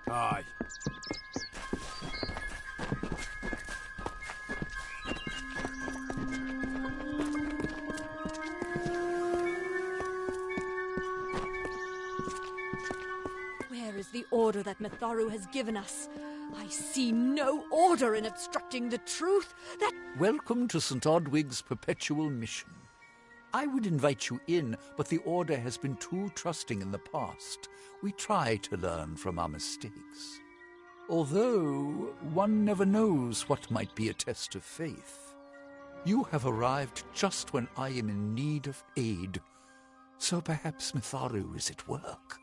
Aye. Where is the order that Mitharu has given us? I see no order in obstructing the truth. Welcome to St. Odwig's perpetual mission. I would invite you in, but the Order has been too trusting in the past. We try to learn from our mistakes. Although one never knows what might be a test of faith. You have arrived just when I am in need of aid, so perhaps Mitharu is at work.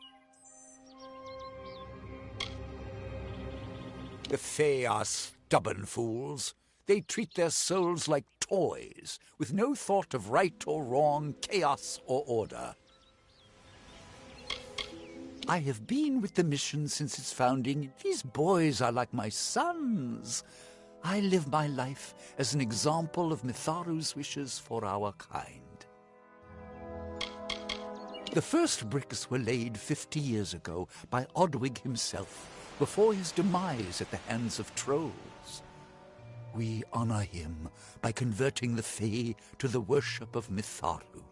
The Fae are stubborn fools. They treat their souls like toys, with no thought of right or wrong, chaos or order. I have been with the mission since its founding. These boys are like my sons. I live my life as an example of Mitharu's wishes for our kind. The first bricks were laid 50 years ago by Odwig himself, before his demise at the hands of trolls. We honor him by converting the Fae to the worship of Mitharu.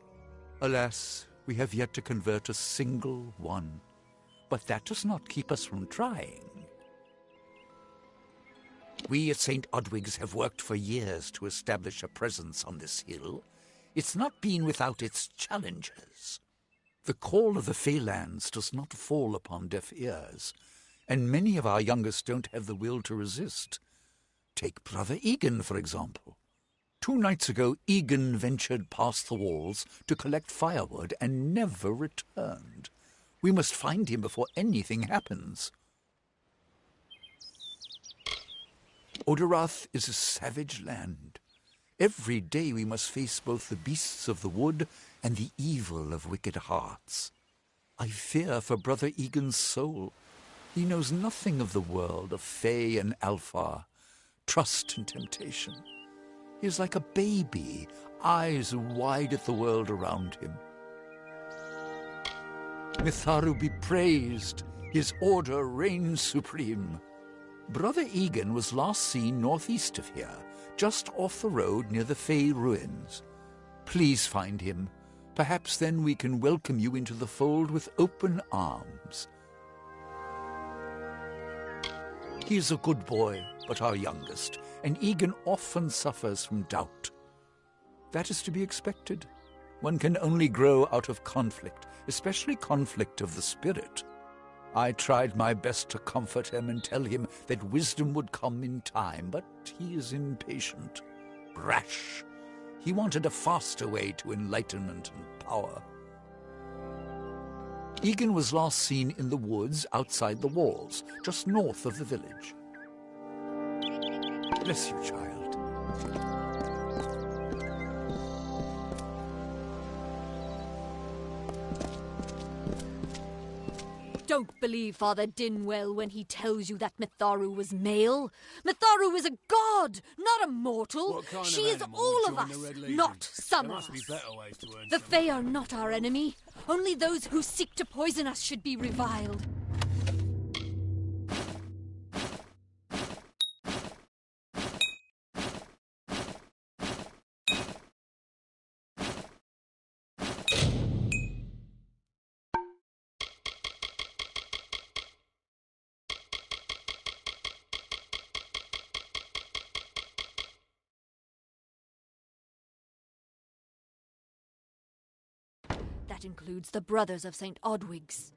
Alas, we have yet to convert a single one. But that does not keep us from trying. We at St. Odwig's have worked for years to establish a presence on this hill. It's not been without its challenges. The call of the Faelands does not fall upon deaf ears, and many of our youngest don't have the will to resist. Take Brother Egan, for example. 2 nights ago, Egan ventured past the walls to collect firewood and never returned. We must find him before anything happens. Oderath is a savage land. Every day we must face both the beasts of the wood and the evil of wicked hearts. I fear for Brother Egan's soul. He knows nothing of the world of Fae and Alpha, trust and temptation. He is like a baby, eyes wide at the world around him. Mitharu be praised, his order reigns supreme. Brother Egan was last seen northeast of here, just off the road near the Fae ruins. Please find him. Perhaps then we can welcome you into the fold with open arms. He is a good boy, but our youngest, and Egan often suffers from doubt. That is to be expected. One can only grow out of conflict, especially conflict of the spirit. I tried my best to comfort him and tell him that wisdom would come in time, but he is impatient, brash. He wanted a faster way to enlightenment and power. Egan was last seen in the woods outside the walls, just north of the village. Bless you, child. Don't believe Father Dinwell when he tells you that Mitharu was male. Mitharu is a god, not a mortal. She is all of us, not some of us. The Fae are not our enemy. Only those who seek to poison us should be reviled. That includes the Brothers of St. Odwig's.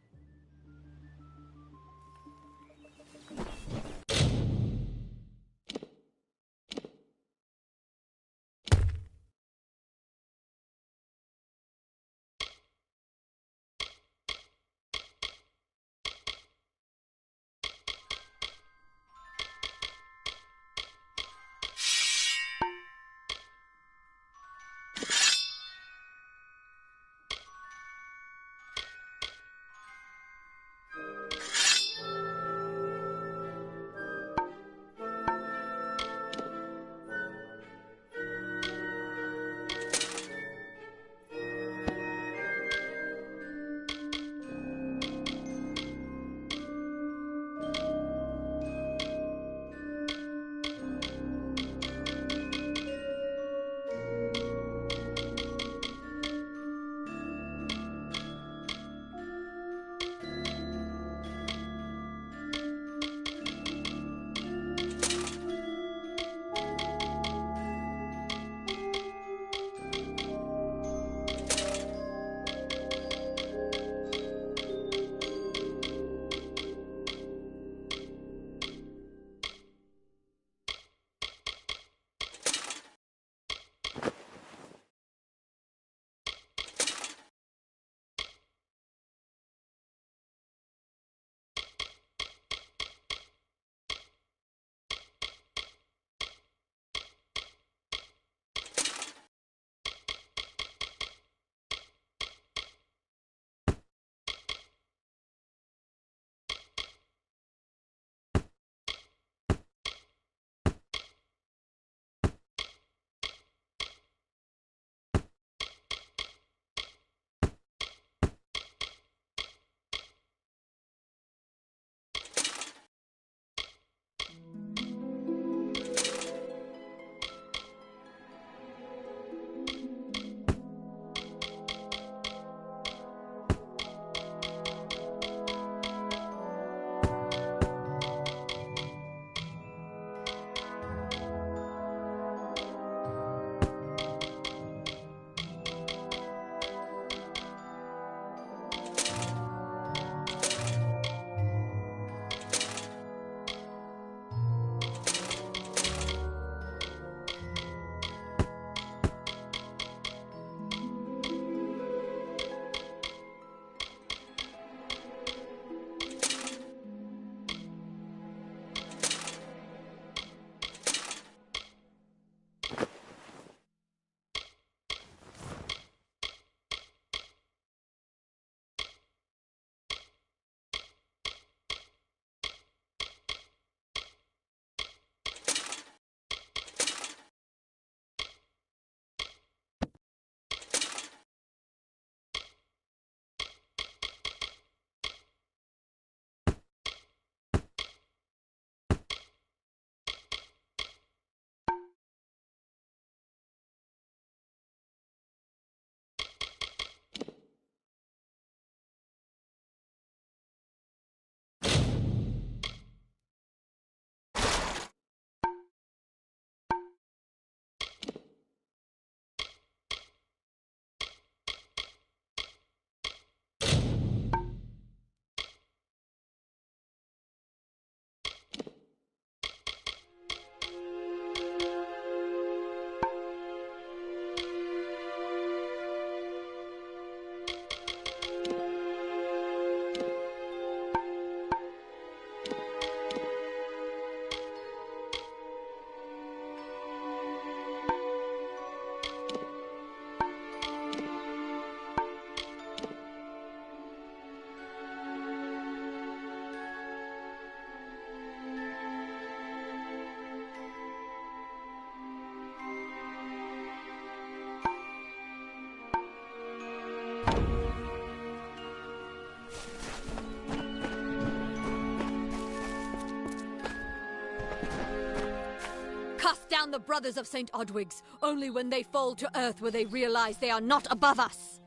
down the brothers of St. Odwig's. Only when they fall to earth will they realize they are not above us.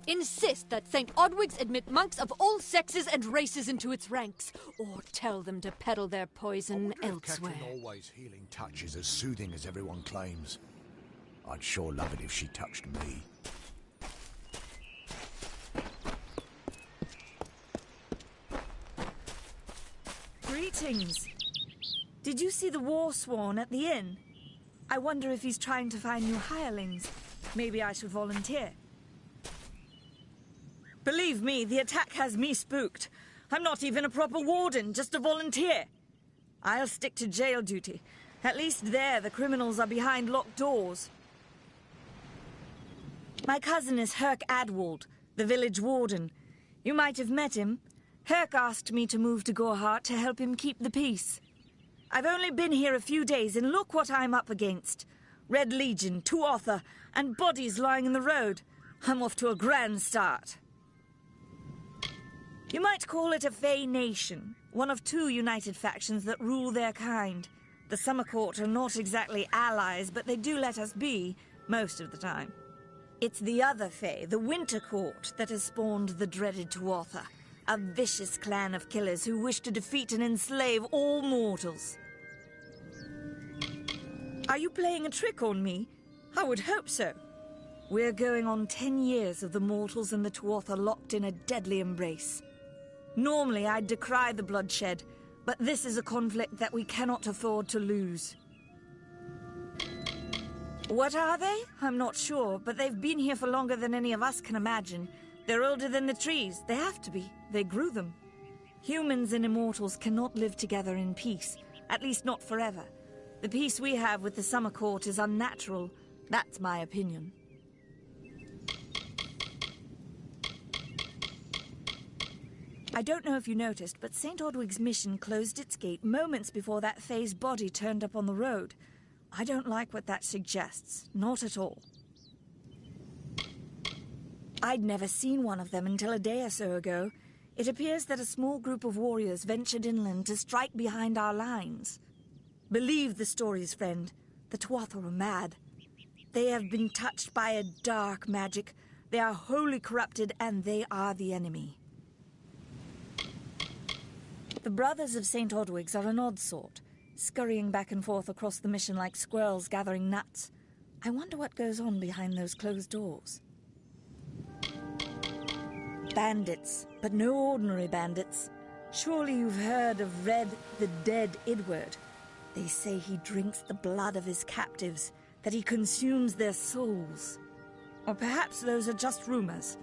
Insist that St. Odwig's admit monks of all sexes and races into its ranks, or tell them to peddle their poison elsewhere. Catherine always healing touch is as soothing as everyone claims. I'd sure love it if she touched me. Greetings. Did you see the war sworn at the inn? I wonder if he's trying to find new hirelings. Maybe I should volunteer. Believe me, the attack has me spooked. I'm not even a proper warden, just a volunteer. I'll stick to jail duty. At least there, the criminals are behind locked doors. My cousin is Herc Adwald, the village warden. You might have met him. Herc asked me to move to Gorhart to help him keep the peace. I've only been here a few days, and look what I'm up against. Red Legion, Tuatha, and bodies lying in the road. I'm off to a grand start. You might call it a Fey nation, one of two united factions that rule their kind. The Summer Court are not exactly allies, but they do let us be, most of the time. It's the other Fey, the Winter Court, that has spawned the dreaded Tuatha, a vicious clan of killers who wish to defeat and enslave all mortals. Are you playing a trick on me? I would hope so. We're going on 10 years of the mortals and the Tuatha locked in a deadly embrace. Normally, I'd decry the bloodshed, but this is a conflict that we cannot afford to lose. What are they? I'm not sure, but they've been here for longer than any of us can imagine. They're older than the trees. They have to be. They grew them. Humans and immortals cannot live together in peace, at least not forever. The peace we have with the Summer Court is unnatural. That's my opinion. I don't know if you noticed, but St. Odwig's mission closed its gate moments before that Fey's body turned up on the road. I don't like what that suggests. Not at all. I'd never seen one of them until a day or so ago. It appears that a small group of warriors ventured inland to strike behind our lines. Believe the stories, friend. The Tuatha were mad. They have been touched by a dark magic. They are wholly corrupted, and they are the enemy. The brothers of St. Odwig's are an odd sort, scurrying back and forth across the mission like squirrels gathering nuts. I wonder what goes on behind those closed doors. Bandits, but no ordinary bandits. Surely you've heard of Red, the dead Idward. They say he drinks the blood of his captives, that he consumes their souls. Or perhaps those are just rumors.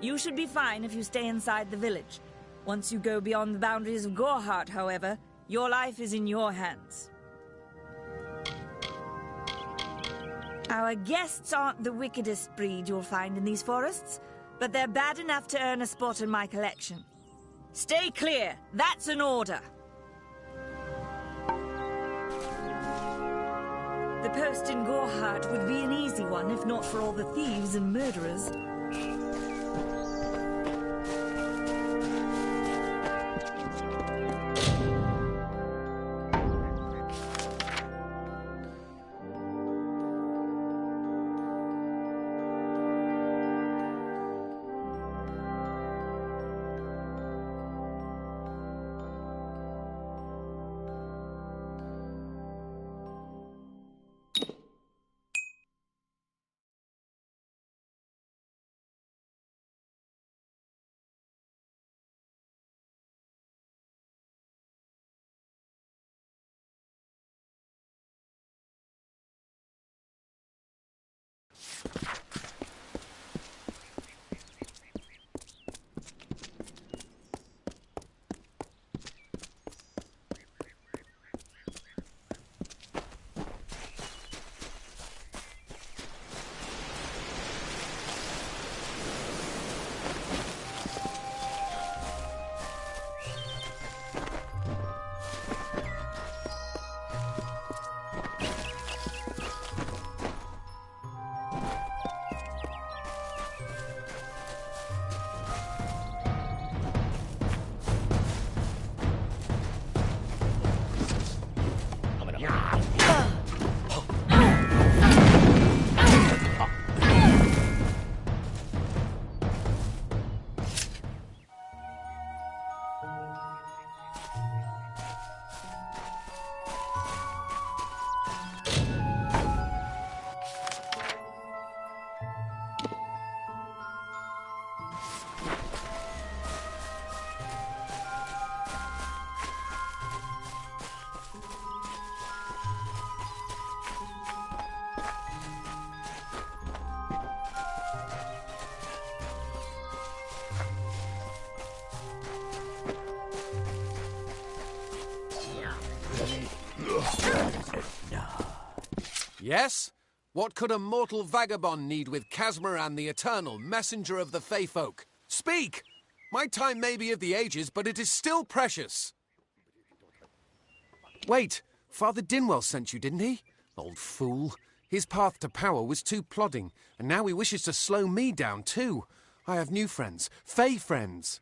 You should be fine if you stay inside the village. Once you go beyond the boundaries of Gorhart, however, your life is in your hands. Our guests aren't the wickedest breed you'll find in these forests, but they're bad enough to earn a spot in my collection. Stay clear, that's an order. The post in Gorhart would be an easy one if not for all the thieves and murderers. What could a mortal vagabond need with Casmaran the Eternal, messenger of the Fey folk? Speak! My time may be of the ages, but it is still precious. Wait, Father Dinwell sent you, didn't he? Old fool. His path to power was too plodding, and now he wishes to slow me down too. I have new friends, Fey friends.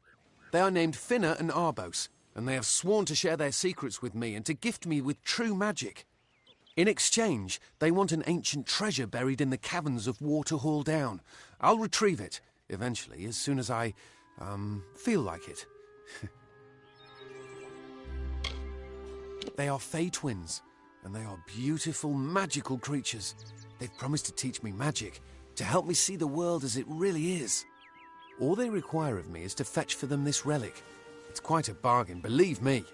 They are named Finna and Arbos, and they have sworn to share their secrets with me and to gift me with true magic. In exchange, they want an ancient treasure buried in the caverns of Waterhall Down. I'll retrieve it, eventually, as soon as I, feel like it. They are Fey twins, and they are beautiful, magical creatures. They've promised to teach me magic, to help me see the world as it really is. All they require of me is to fetch for them this relic. It's quite a bargain, believe me.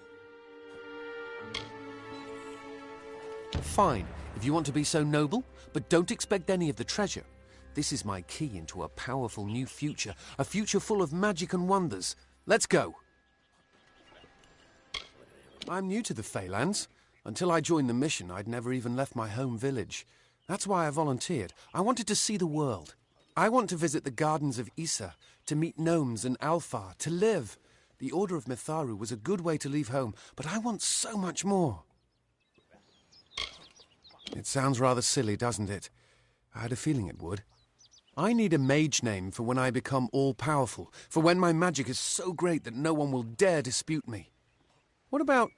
Fine, if you want to be so noble, but don't expect any of the treasure. This is my key into a powerful new future, a future full of magic and wonders. Let's go. I'm new to the Feylands. Until I joined the mission, I'd never even left my home village. That's why I volunteered. I wanted to see the world. I want to visit the gardens of Issa, to meet gnomes and Alfar, to live. The Order of Mitharu was a good way to leave home, but I want so much more. It sounds rather silly, doesn't it? I had a feeling it would. I need a mage name for when I become all-powerful, for when my magic is so great that no one will dare dispute me. What about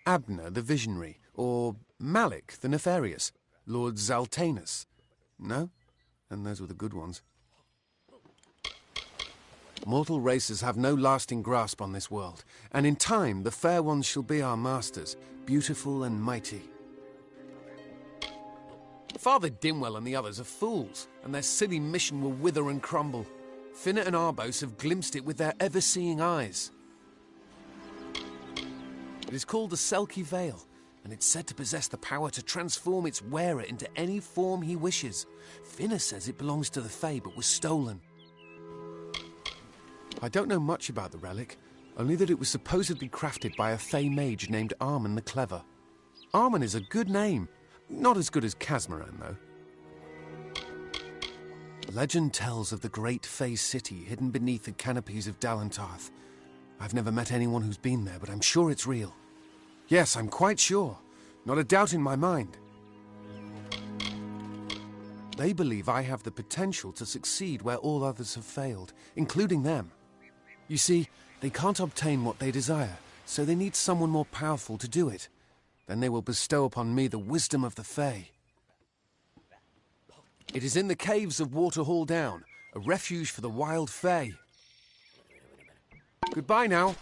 Abner the Visionary, or Malik the Nefarious, Lord Zaltanus? No? And those were the good ones. Mortal races have no lasting grasp on this world, and in time the fair ones shall be our masters, beautiful and mighty. Father Dinwell and the others are fools, and their silly mission will wither and crumble. Finna and Arbos have glimpsed it with their ever-seeing eyes. It is called the Selkie Veil, and it's said to possess the power to transform its wearer into any form he wishes. Finna says it belongs to the Fae, but was stolen. I don't know much about the relic, only that it was supposedly crafted by a Fey mage named Armen the Clever. Armen is a good name. Not as good as Casmaran, though. Legend tells of the great Fey city hidden beneath the canopies of Dalantarth. I've never met anyone who's been there, but I'm sure it's real. Yes, I'm quite sure. Not a doubt in my mind. They believe I have the potential to succeed where all others have failed, including them. You see, they can't obtain what they desire, so they need someone more powerful to do it. Then they will bestow upon me the wisdom of the Fae. It is in the caves of Waterhall Down, a refuge for the wild Fae. Goodbye now.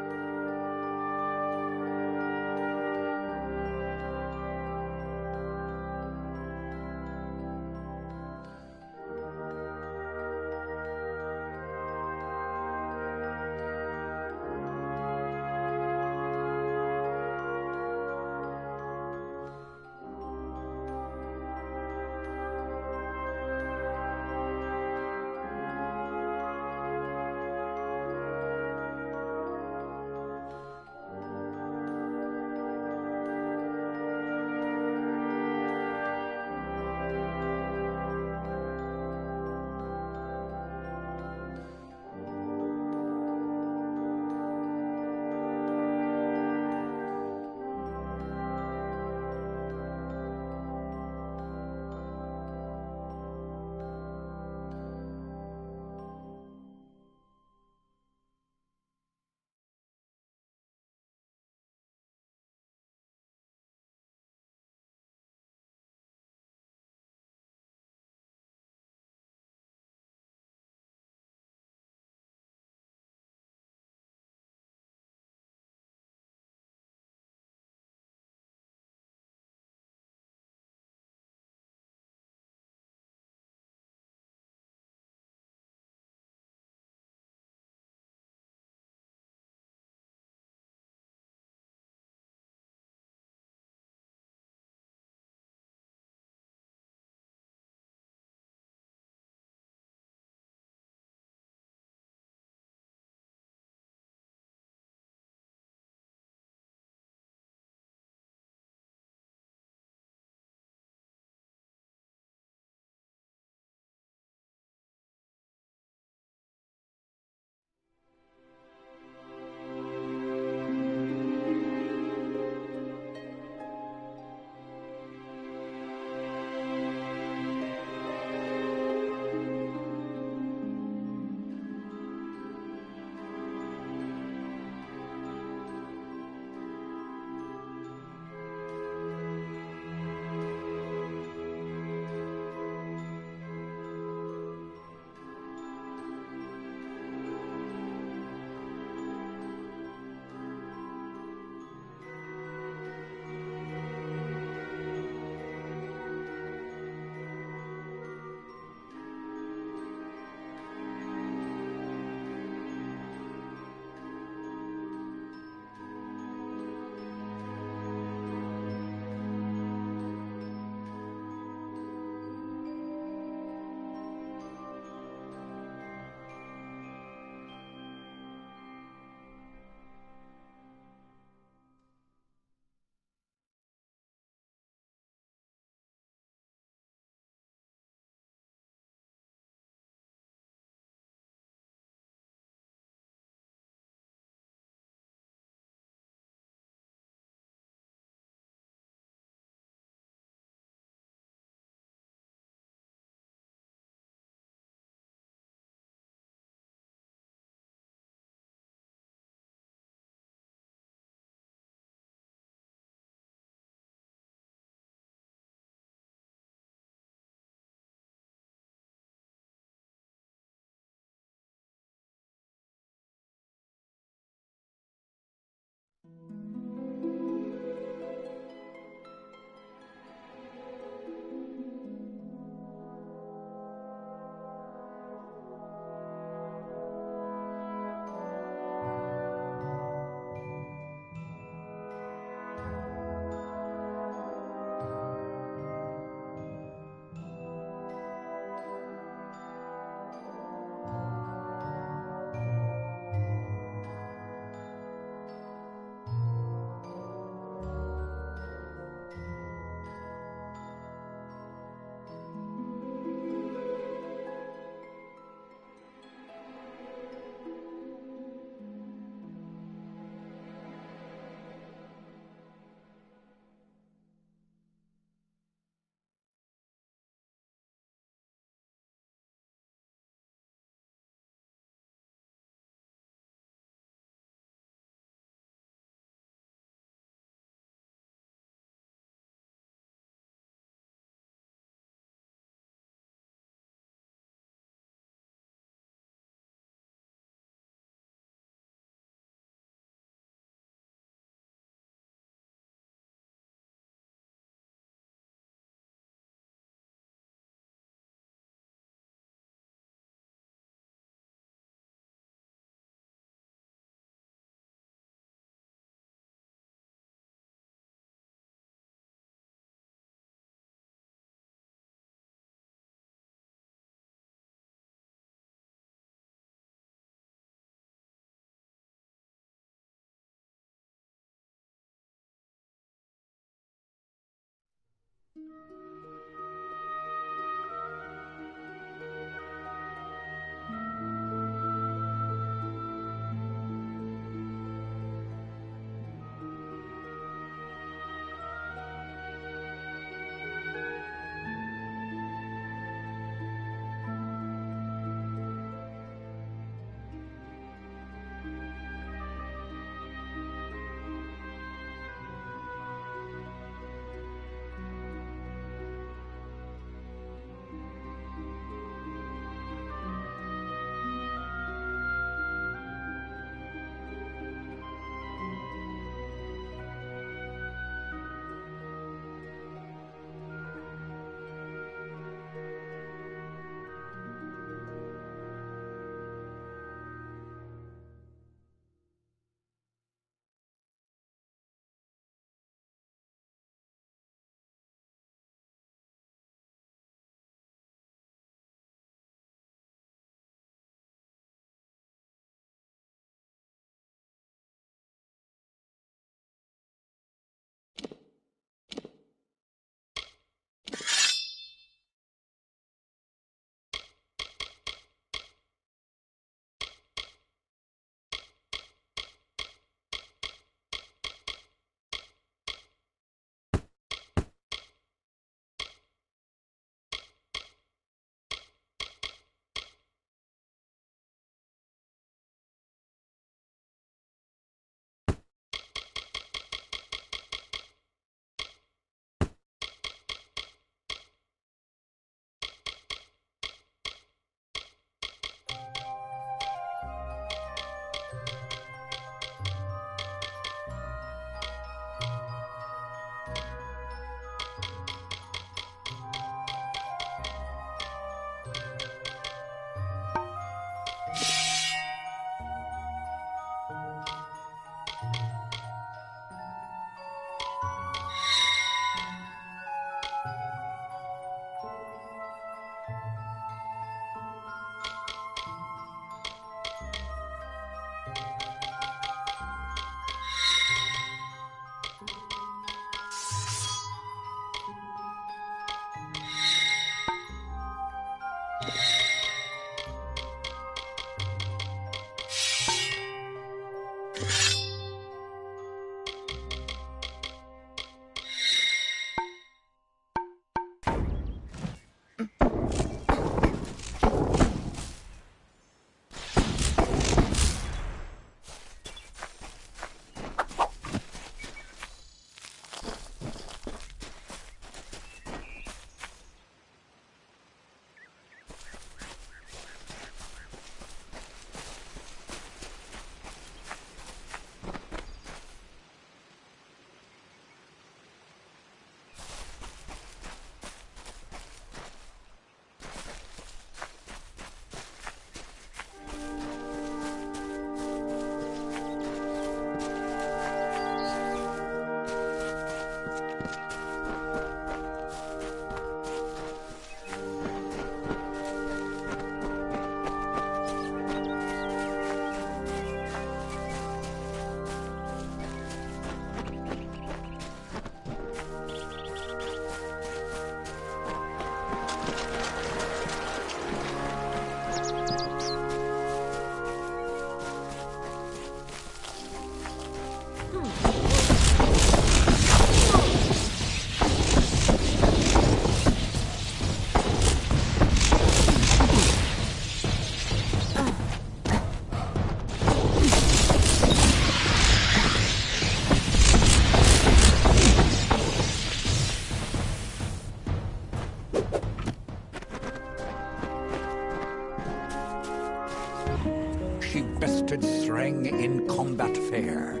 She bested Threng in combat fair.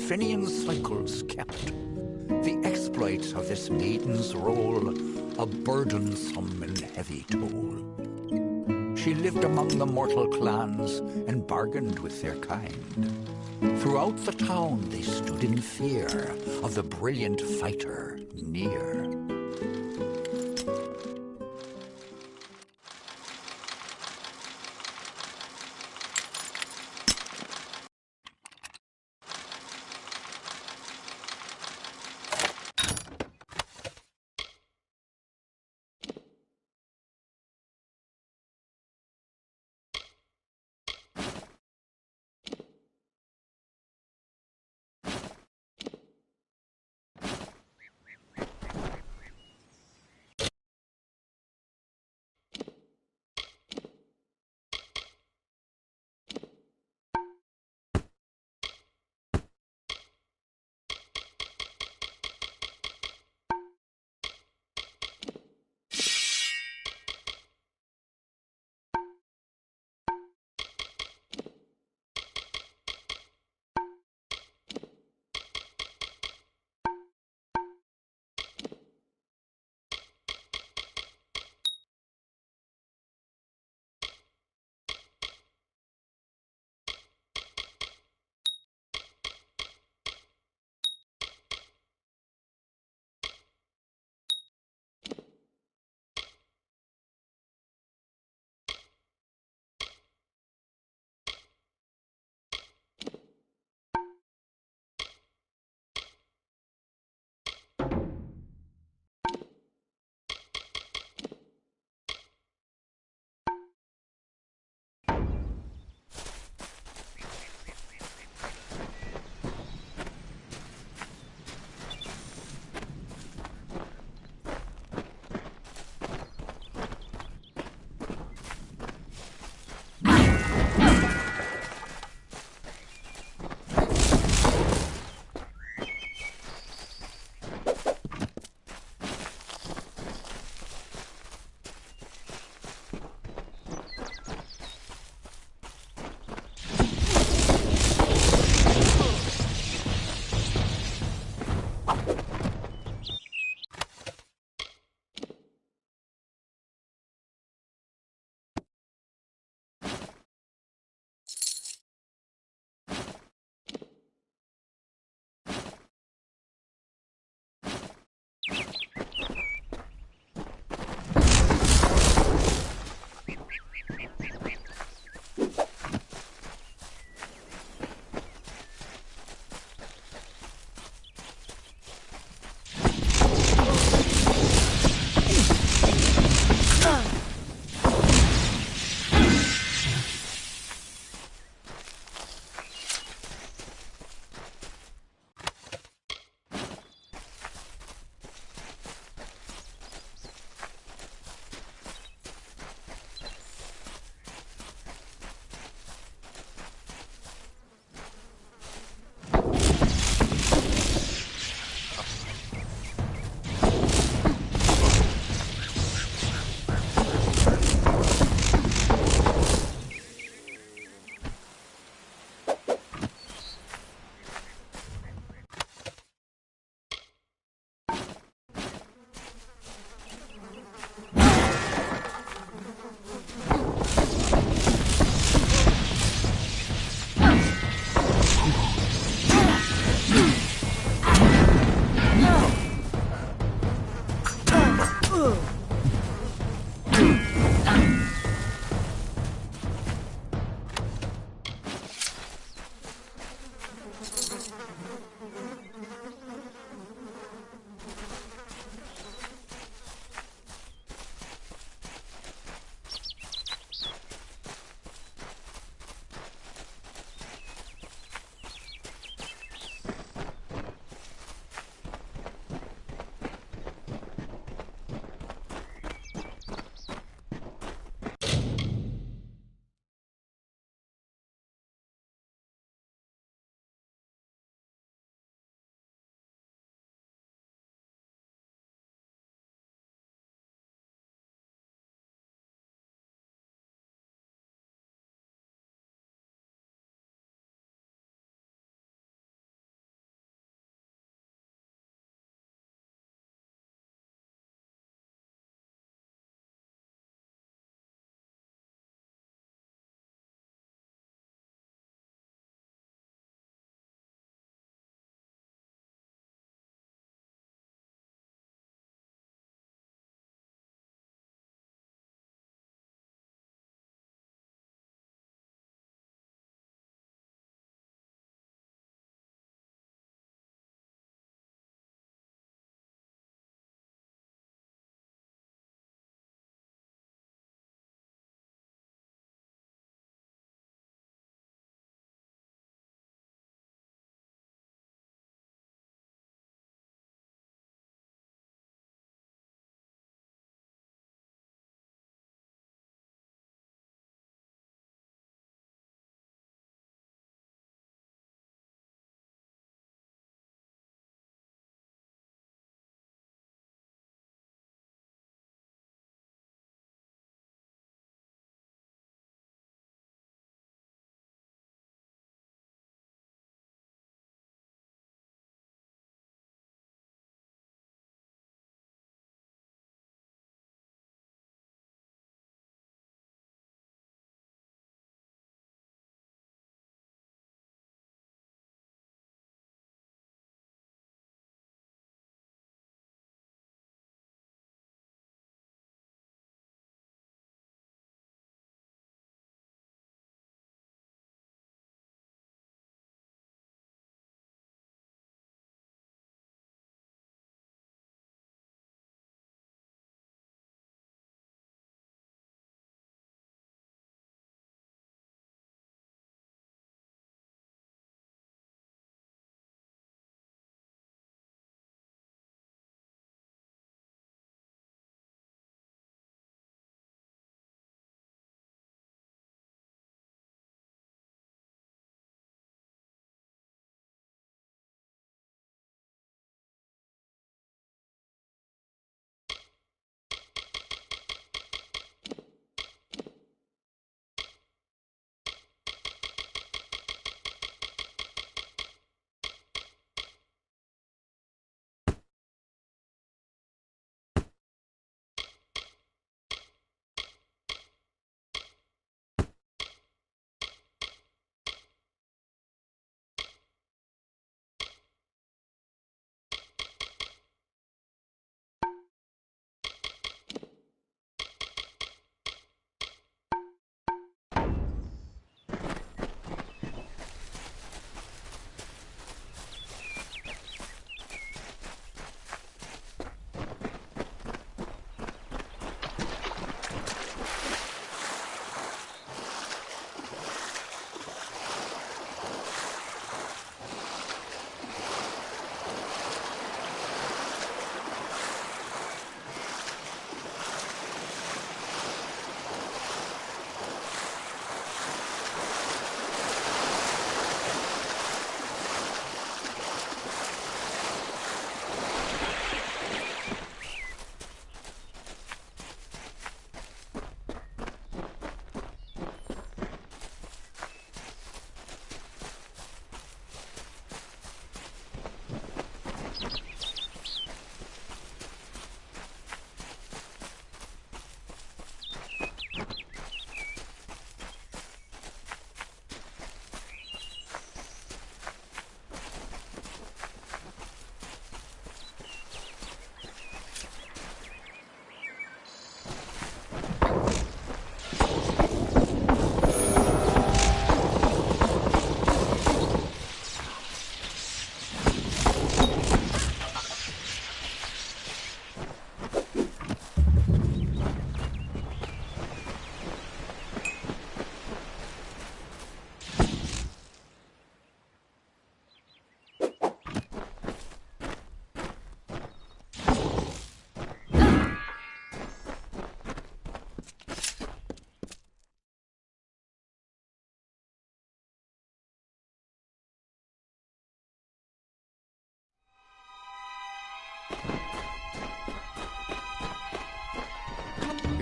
Finian's cycles kept. The exploits of this maiden's role a burdensome and heavy toll. She lived among the mortal clans and bargained with their kind. Throughout the town they stood in fear of the brilliant fighter near.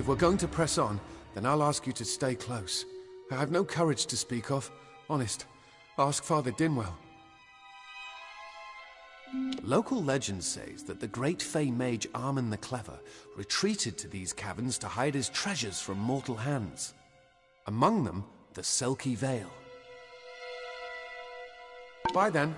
If we're going to press on, then I'll ask you to stay close. I have no courage to speak of. Honest. Ask Father Dinwell. Local legend says that the great Fey mage Armin the Clever retreated to these caverns to hide his treasures from mortal hands. Among them, the Selkie Vale. Bye then.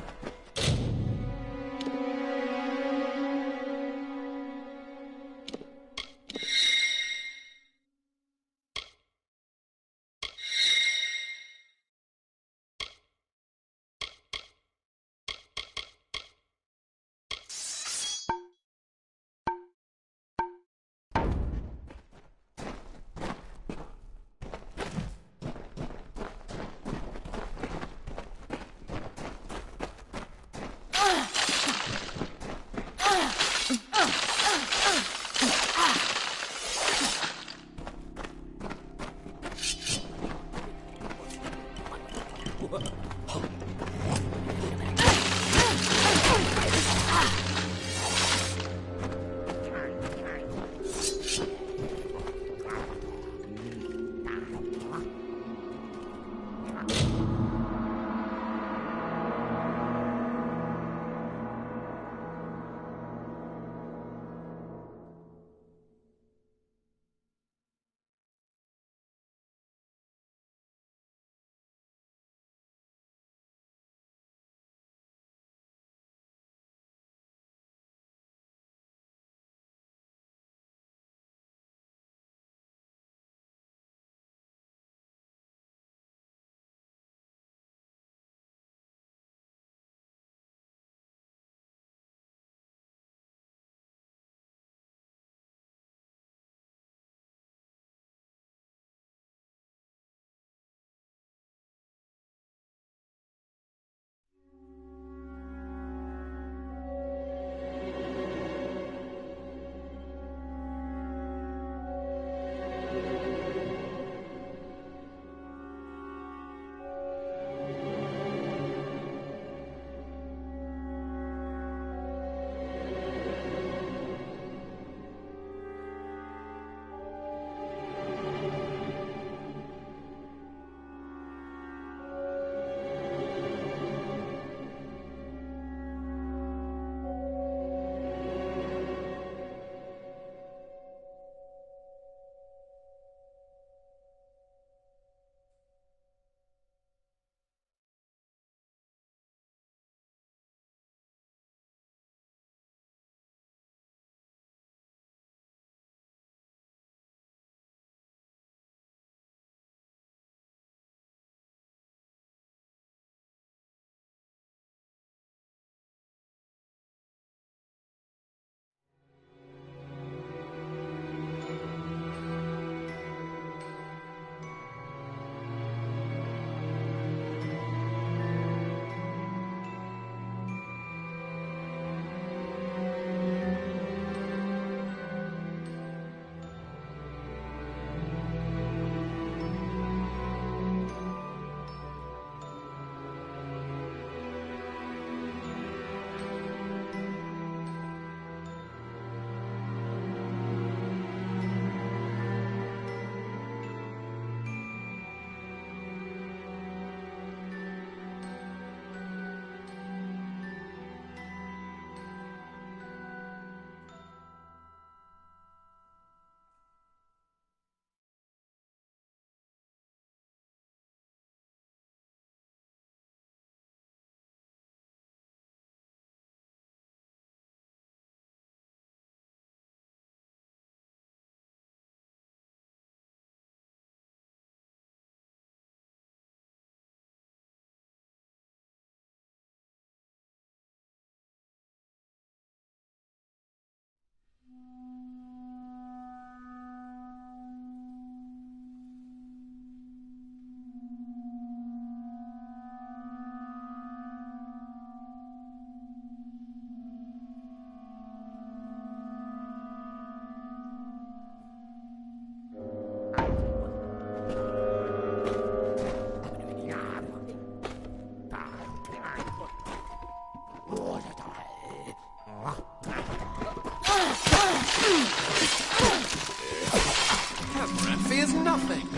nothing.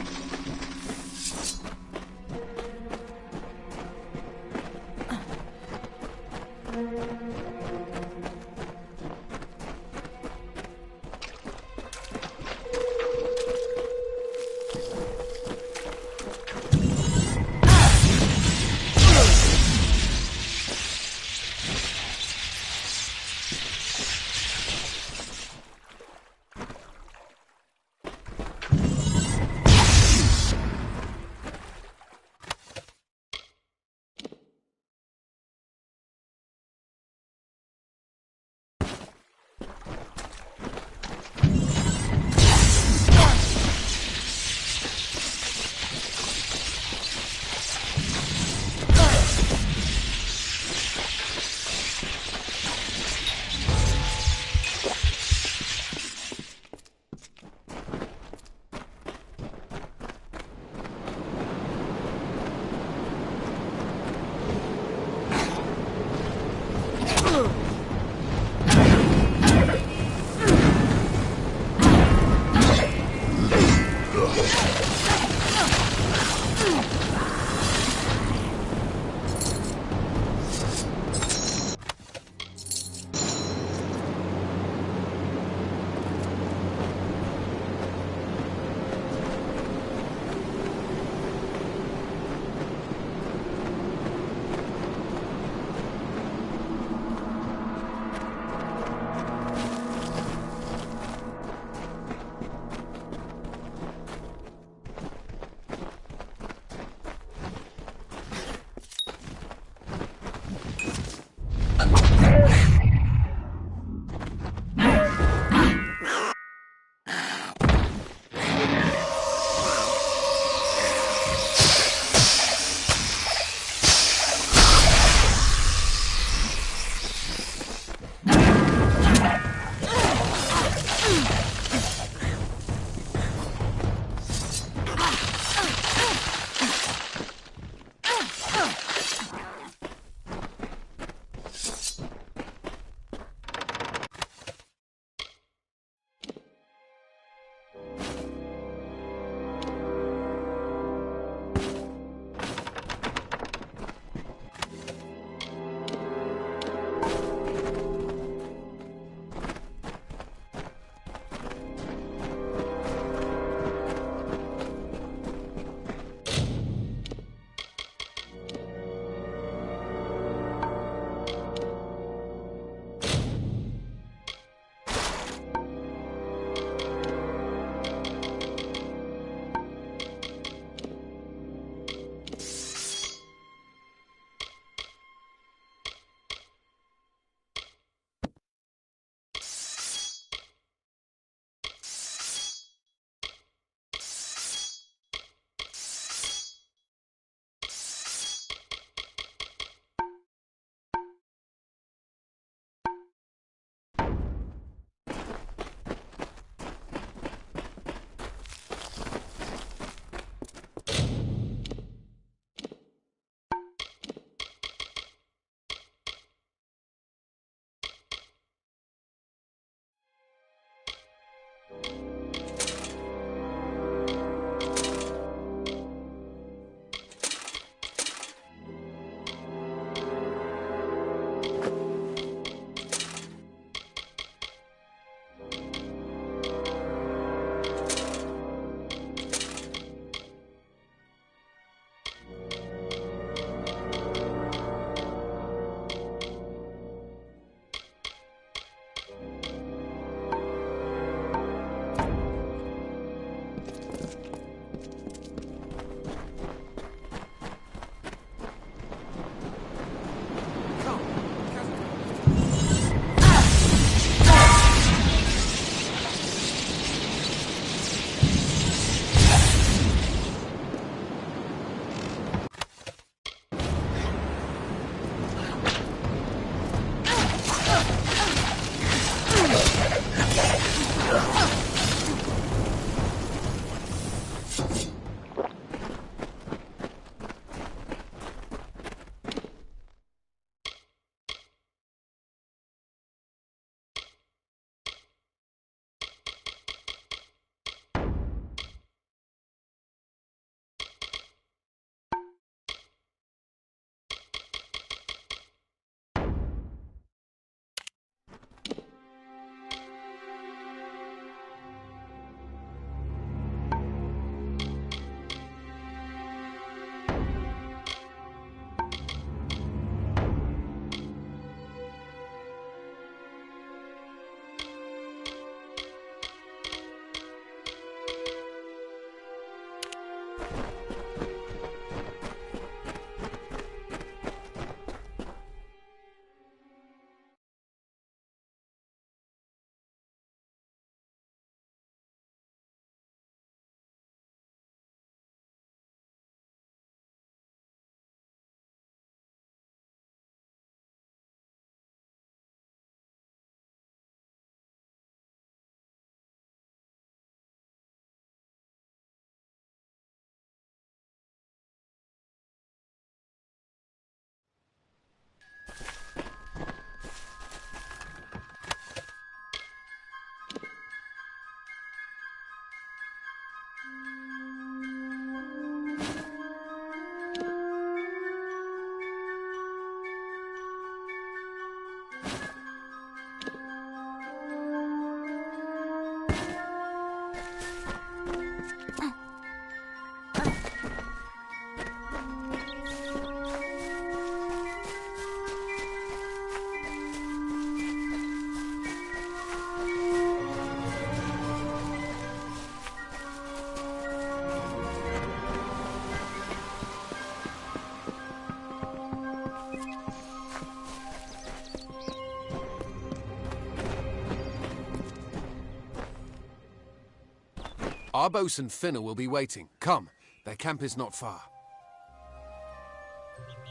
Arbos and Finna will be waiting. Come, their camp is not far.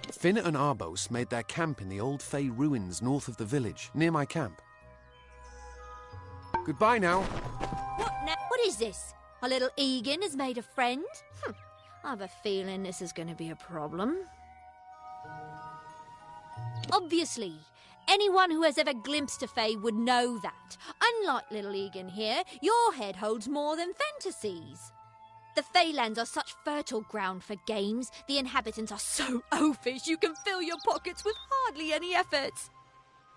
Finna and Arbos made their camp in the old Fey ruins north of the village, near my camp. Goodbye now. What now? What is this? Our little Egan has made a friend? I have a feeling this is going to be a problem. Obviously, anyone who has ever glimpsed a Fae would know that. Unlike little Egan here, your head holds more than fantasies. The Feylands are such fertile ground for games. The inhabitants are so oafish you can fill your pockets with hardly any effort.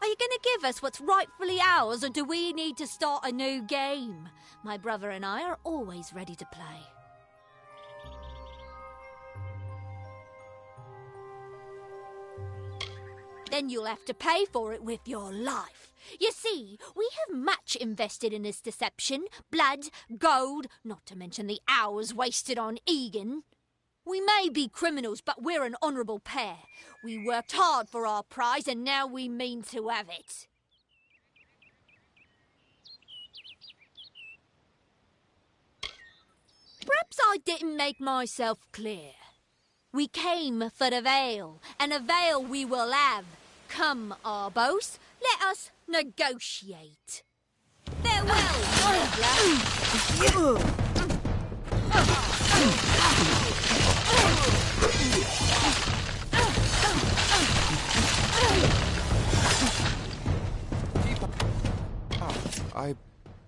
Are you going to give us what's rightfully ours, or do we need to start a new game? My brother and I are always ready to play. Then you'll have to pay for it with your life. You see, we have much invested in this deception. Blood, gold, not to mention the hours wasted on Egan. We may be criminals, but we're an honourable pair. We worked hard for our prize, and now we mean to have it. Perhaps I didn't make myself clear. We came for the veil, and a veil we will have. Come, Arbos, let us negotiate. Farewell, traveller.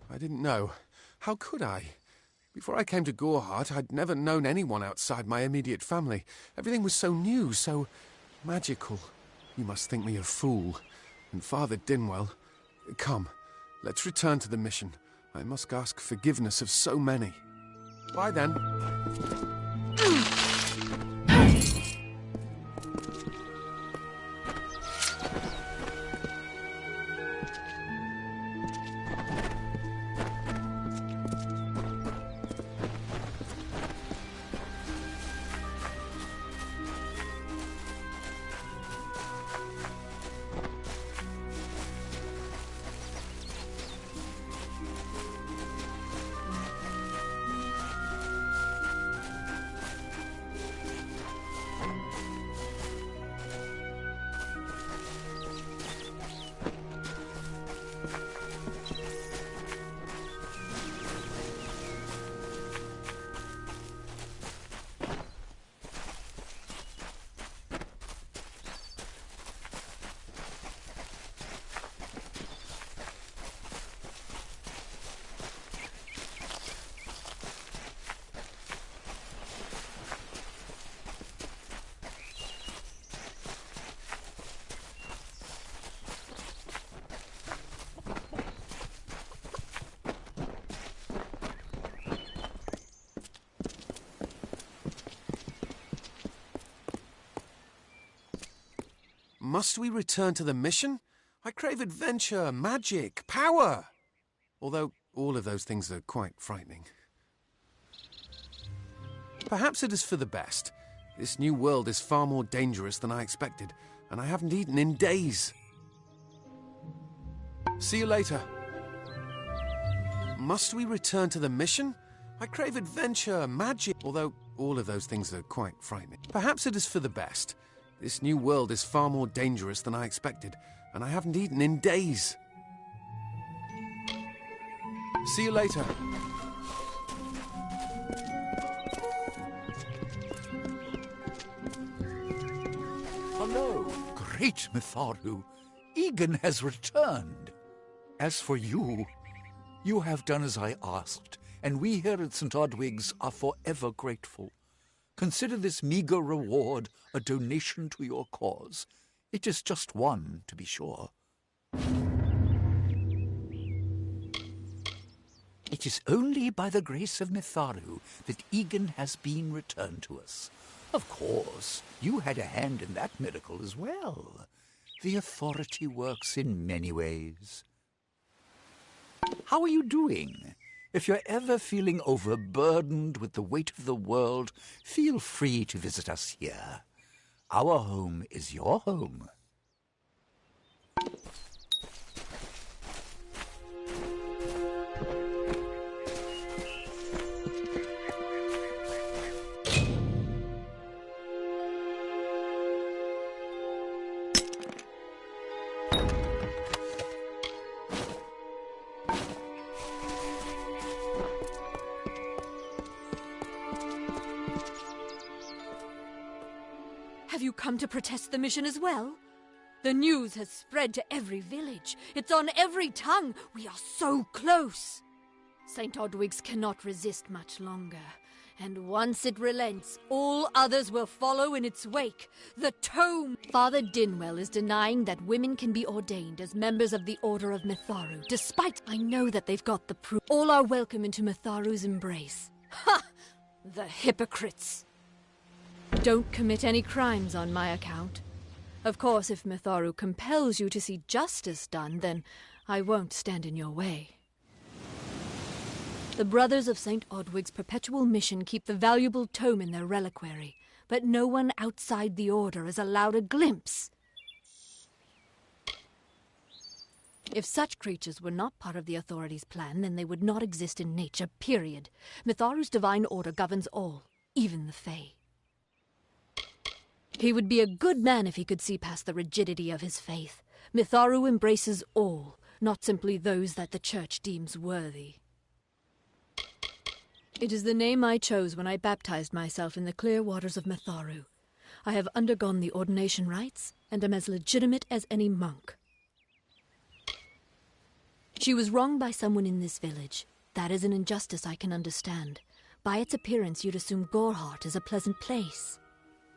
I didn't know. How could I? Before I came to Gorehart, I'd never known anyone outside my immediate family. Everything was so new, so magical. You must think me a fool. And Father Dinwell... Come, let's return to the mission. I must ask forgiveness of so many. Bye then. Must we return to the mission? I crave adventure, magic, power. Although all of those things are quite frightening. Perhaps it is for the best. This new world is far more dangerous than I expected, and I haven't eaten in days. See you later. Must we return to the mission? I crave adventure, magic. Although all of those things are quite frightening. Perhaps it is for the best. This new world is far more dangerous than I expected, and I haven't eaten in days. See you later. Hello, great Mitharu. Egan has returned. As for you, you have done as I asked, and we here at St. Odwig's are forever grateful. Consider this meager reward a donation to your cause. It is just one, to be sure. It is only by the grace of Mitharu that Egan has been returned to us. Of course, you had a hand in that miracle as well. The authority works in many ways. How are you doing? If you're ever feeling overburdened with the weight of the world, feel free to visit us here. Our home is your home. Have you come to protest the mission as well? The news has spread to every village. It's on every tongue. We are so close. St. Odwig's cannot resist much longer. And once it relents, all others will follow in its wake. The tome! Father Dinwell is denying that women can be ordained as members of the Order of Mitharu, despite I know that they've got the proof. All are welcome into Mitharu's embrace. Ha! The hypocrites! Don't commit any crimes on my account. Of course, if Mitharu compels you to see justice done, then I won't stand in your way. The Brothers of St. Odwig's perpetual mission keep the valuable tome in their reliquary, but no one outside the Order is allowed a glimpse. If such creatures were not part of the authorities' plan, then they would not exist in nature, period. Mitharu's divine order governs all, even the Fae. He would be a good man if he could see past the rigidity of his faith. Mitharu embraces all, not simply those that the Church deems worthy. It is the name I chose when I baptized myself in the clear waters of Mitharu. I have undergone the ordination rites, and am as legitimate as any monk. She was wronged by someone in this village. That is an injustice I can understand. By its appearance, you'd assume Goreheart is a pleasant place.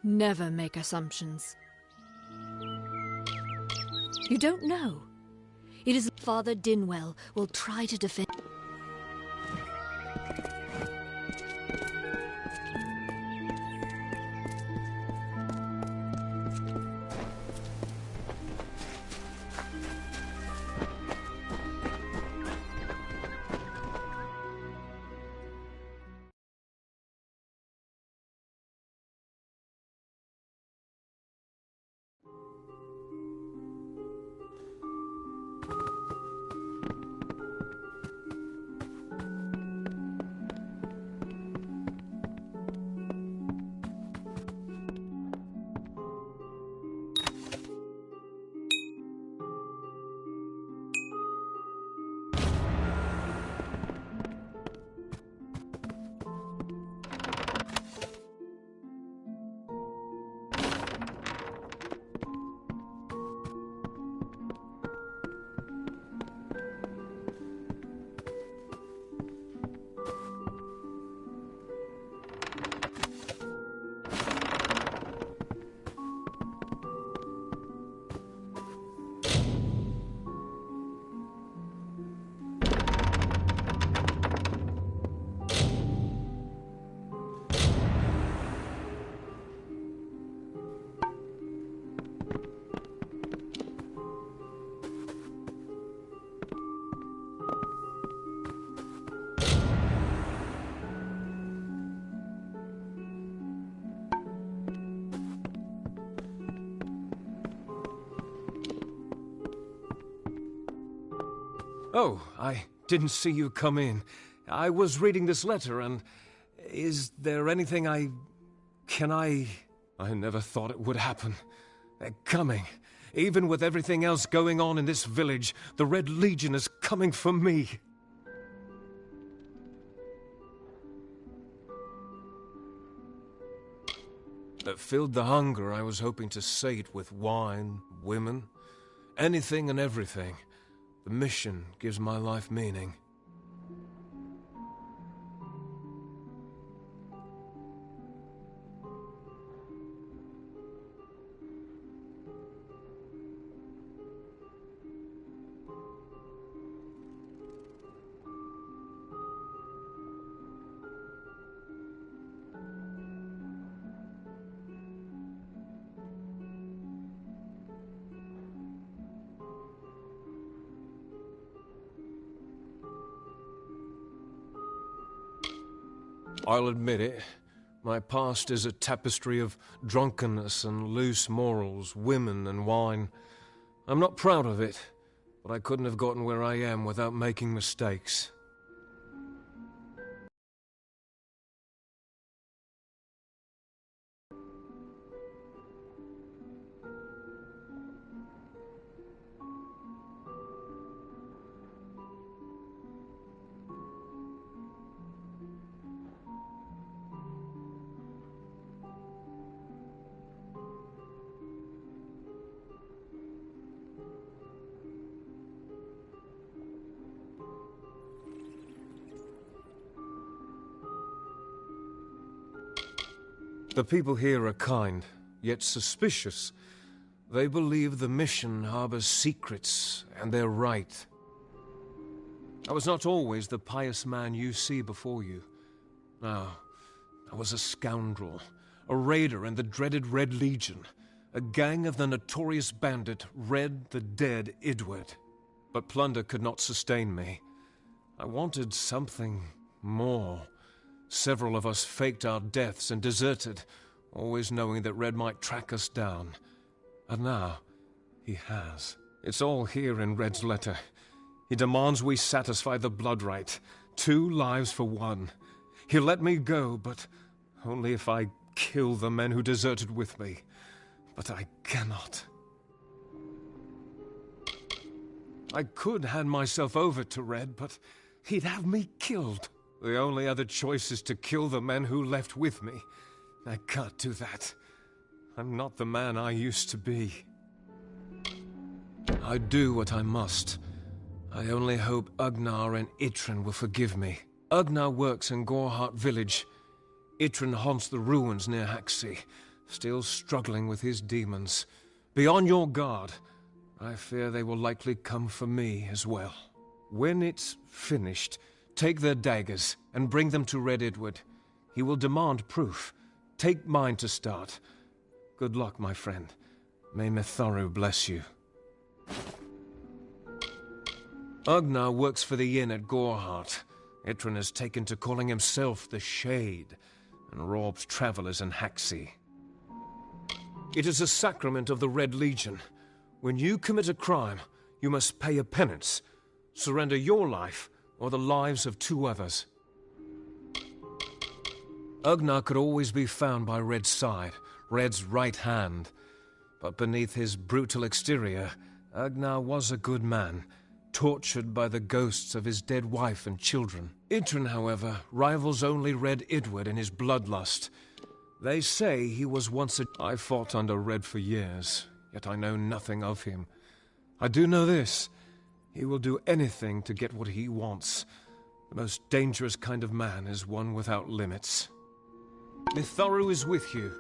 Never make assumptions. You don't know. It is Father Dinwell will try to defend... Oh, I didn't see you come in. I was reading this letter, and is there anything I never thought it would happen. They're coming. Even with everything else going on in this village, the Red Legion is coming for me. That filled the hunger I was hoping to sate with wine, women, anything and everything. The mission gives my life meaning. I'll admit it. My past is a tapestry of drunkenness and loose morals, women and wine. I'm not proud of it, but I couldn't have gotten where I am without making mistakes. The people here are kind, yet suspicious. They believe the mission harbors secrets, and they're right. I was not always the pious man you see before you. No, I was a scoundrel, a raider in the dreaded Red Legion, a gang of the notorious bandit Red the Dead Edward. But plunder could not sustain me. I wanted something more. Several of us faked our deaths and deserted, always knowing that Red might track us down. And now, he has. It's all here in Red's letter. He demands we satisfy the blood rite. 2 lives for 1. He'll let me go, but only if I kill the men who deserted with me. But I cannot. I could hand myself over to Red, but he'd have me killed. The only other choice is to kill the men who left with me. I can't do that. I'm not the man I used to be. I do what I must. I only hope Ugnar and Itrin will forgive me. Ugnar works in Gorhart village. Itrin haunts the ruins near Haxi, still struggling with his demons. Be on your guard. I fear they will likely come for me as well. When it's finished, take their daggers and bring them to Red Edward. He will demand proof. Take mine to start. Good luck, my friend. May Mitharu bless you. Ugnar works for the inn at Gorhart. Itrin has taken to calling himself the Shade, and robs travelers in Haxi. It is a sacrament of the Red Legion. When you commit a crime, you must pay a penance. Surrender your life, or the lives of 2 others. Ugnar could always be found by Red's side, Red's right hand. But beneath his brutal exterior, Ugnar was a good man, tortured by the ghosts of his dead wife and children. Itrin, however, rivals only Red Edward in his bloodlust. They say he was once a... I fought under Red for years, yet I know nothing of him. I do know this. He will do anything to get what he wants. The most dangerous kind of man is one without limits. Mitharu is with you.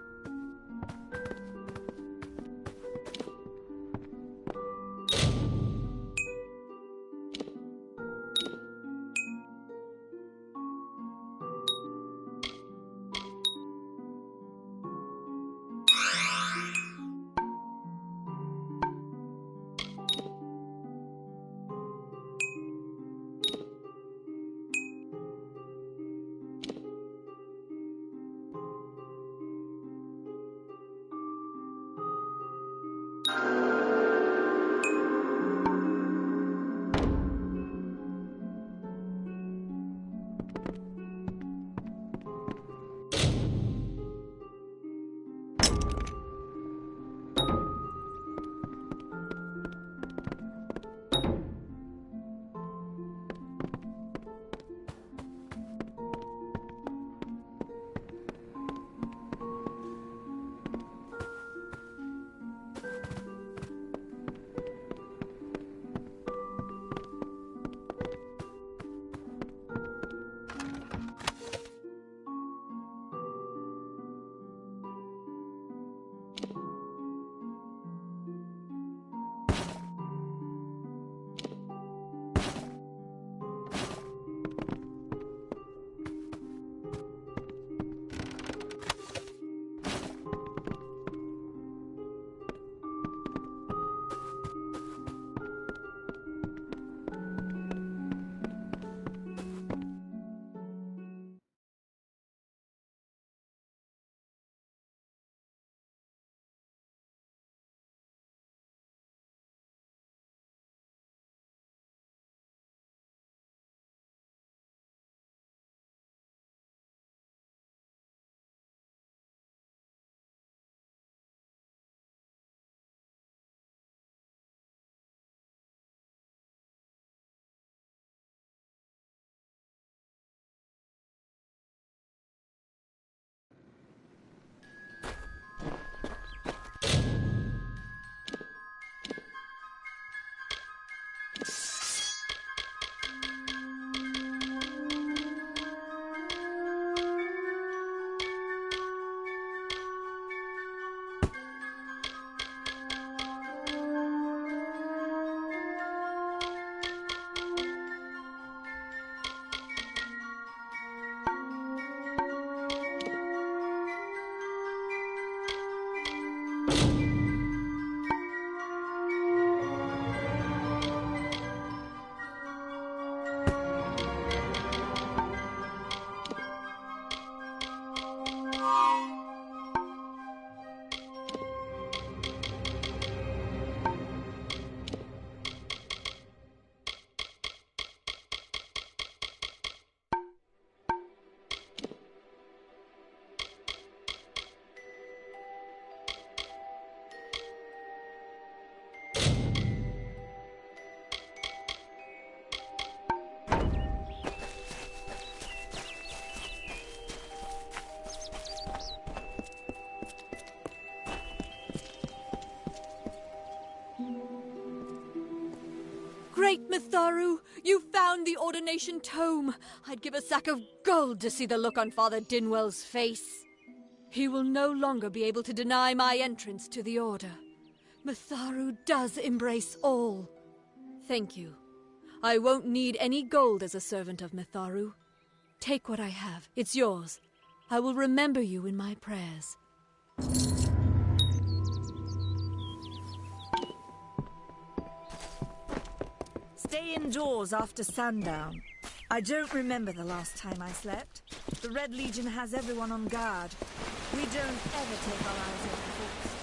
great, Mitharu! You found the ordination tome. I'd give a sack of gold to see the look on Father Dinwell's face. He will no longer be able to deny my entrance to the Order. Mitharu does embrace all. Thank you. I won't need any gold as a servant of Mitharu. Take what I have. It's yours. I will remember you in my prayers. Stay indoors after sundown. I don't remember the last time I slept. The Red Legion has everyone on guard. We don't ever take our eyes off the force.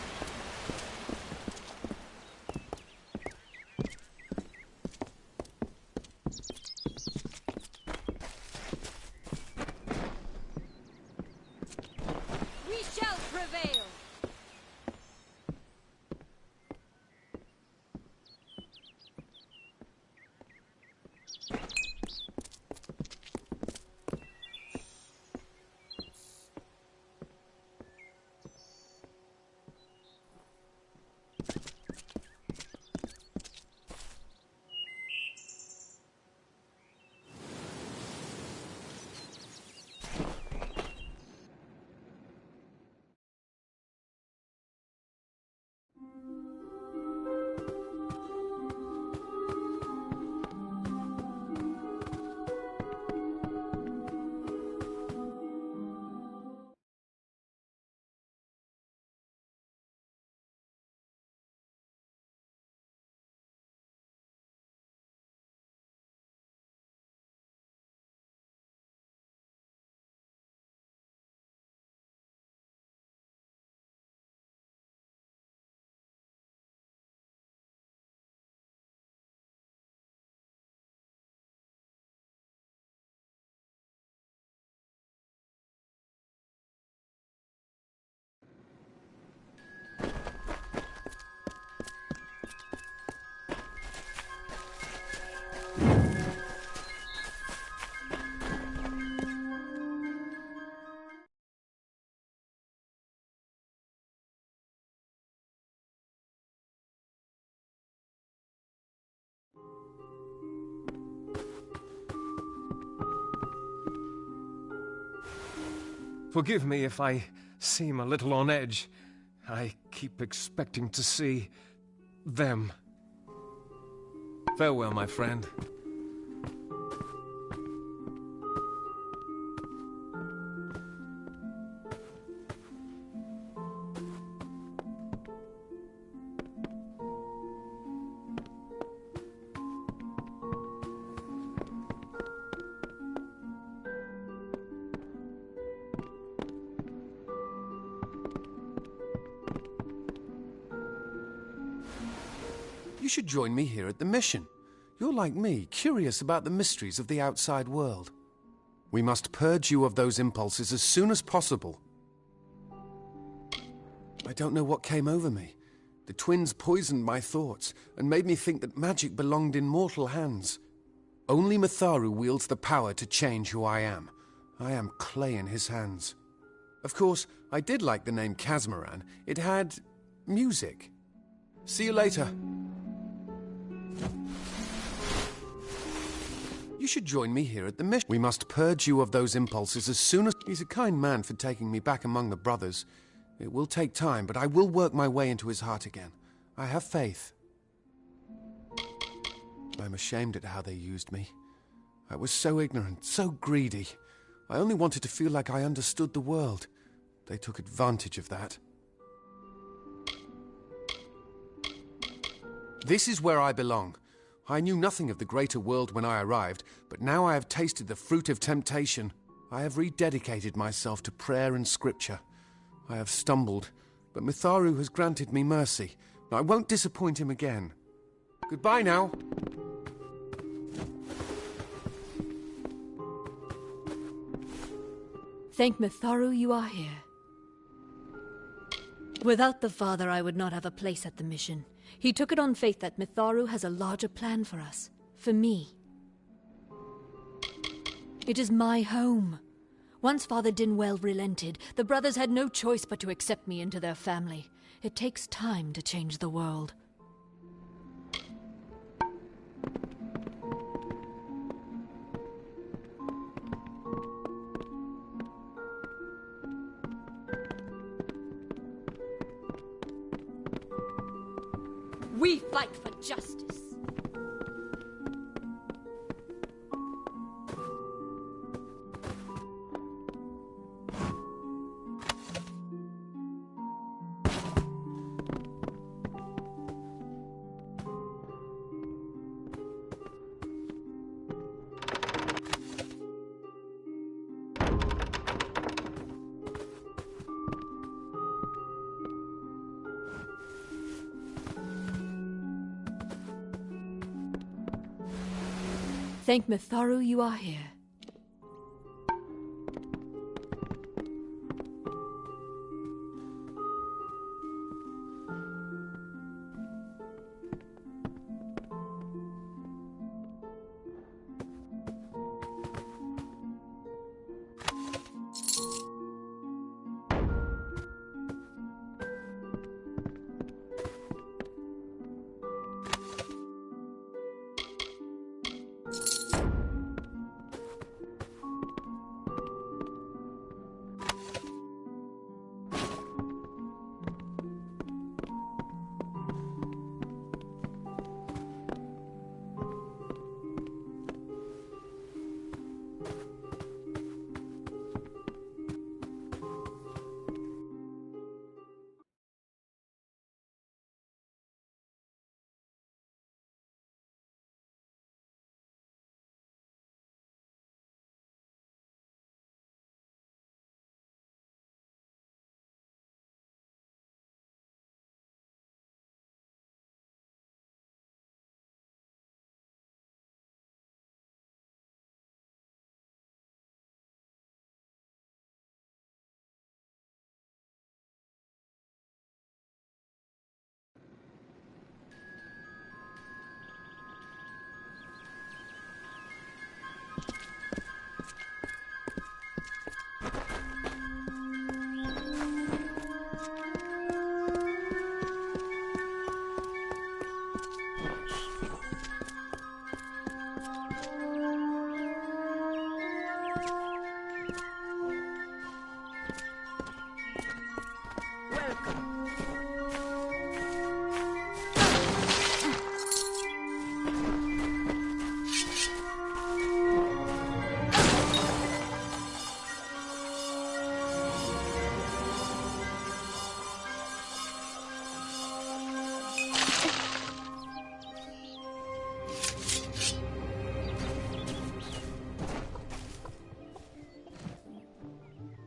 We shall prevail! Forgive me if I seem a little on edge. I keep expecting to see them. Farewell, my friend. You should join me here at the mission. You're like me, curious about the mysteries of the outside world. We must purge you of those impulses as soon as possible. I don't know what came over me. The twins poisoned my thoughts and made me think that magic belonged in mortal hands. Only Mitharu wields the power to change who I am. I am clay in his hands. Of course, I did like the name Kazmaran. It had music. See you later. You should join me here at the mission. We must purge you of those impulses as soon as... He's a kind man for taking me back among the brothers. It will take time, but I will work my way into his heart again. I have faith. I'm ashamed at how they used me. I was so ignorant, so greedy. I only wanted to feel like I understood the world. They took advantage of that. This is where I belong. I knew nothing of the greater world when I arrived, but now I have tasted the fruit of temptation. I have rededicated myself to prayer and scripture. I have stumbled, but Mitharu has granted me mercy. I won't disappoint him again. Goodbye now. Thank Mitharu you are here. Without the Father, I would not have a place at the mission. He took it on faith that Mitharu has a larger plan for us. For me. It is my home. Once Father Dinwell relented, the brothers had no choice but to accept me into their family. It takes time to change the world. We fight for justice. Thank Mitharu you are here.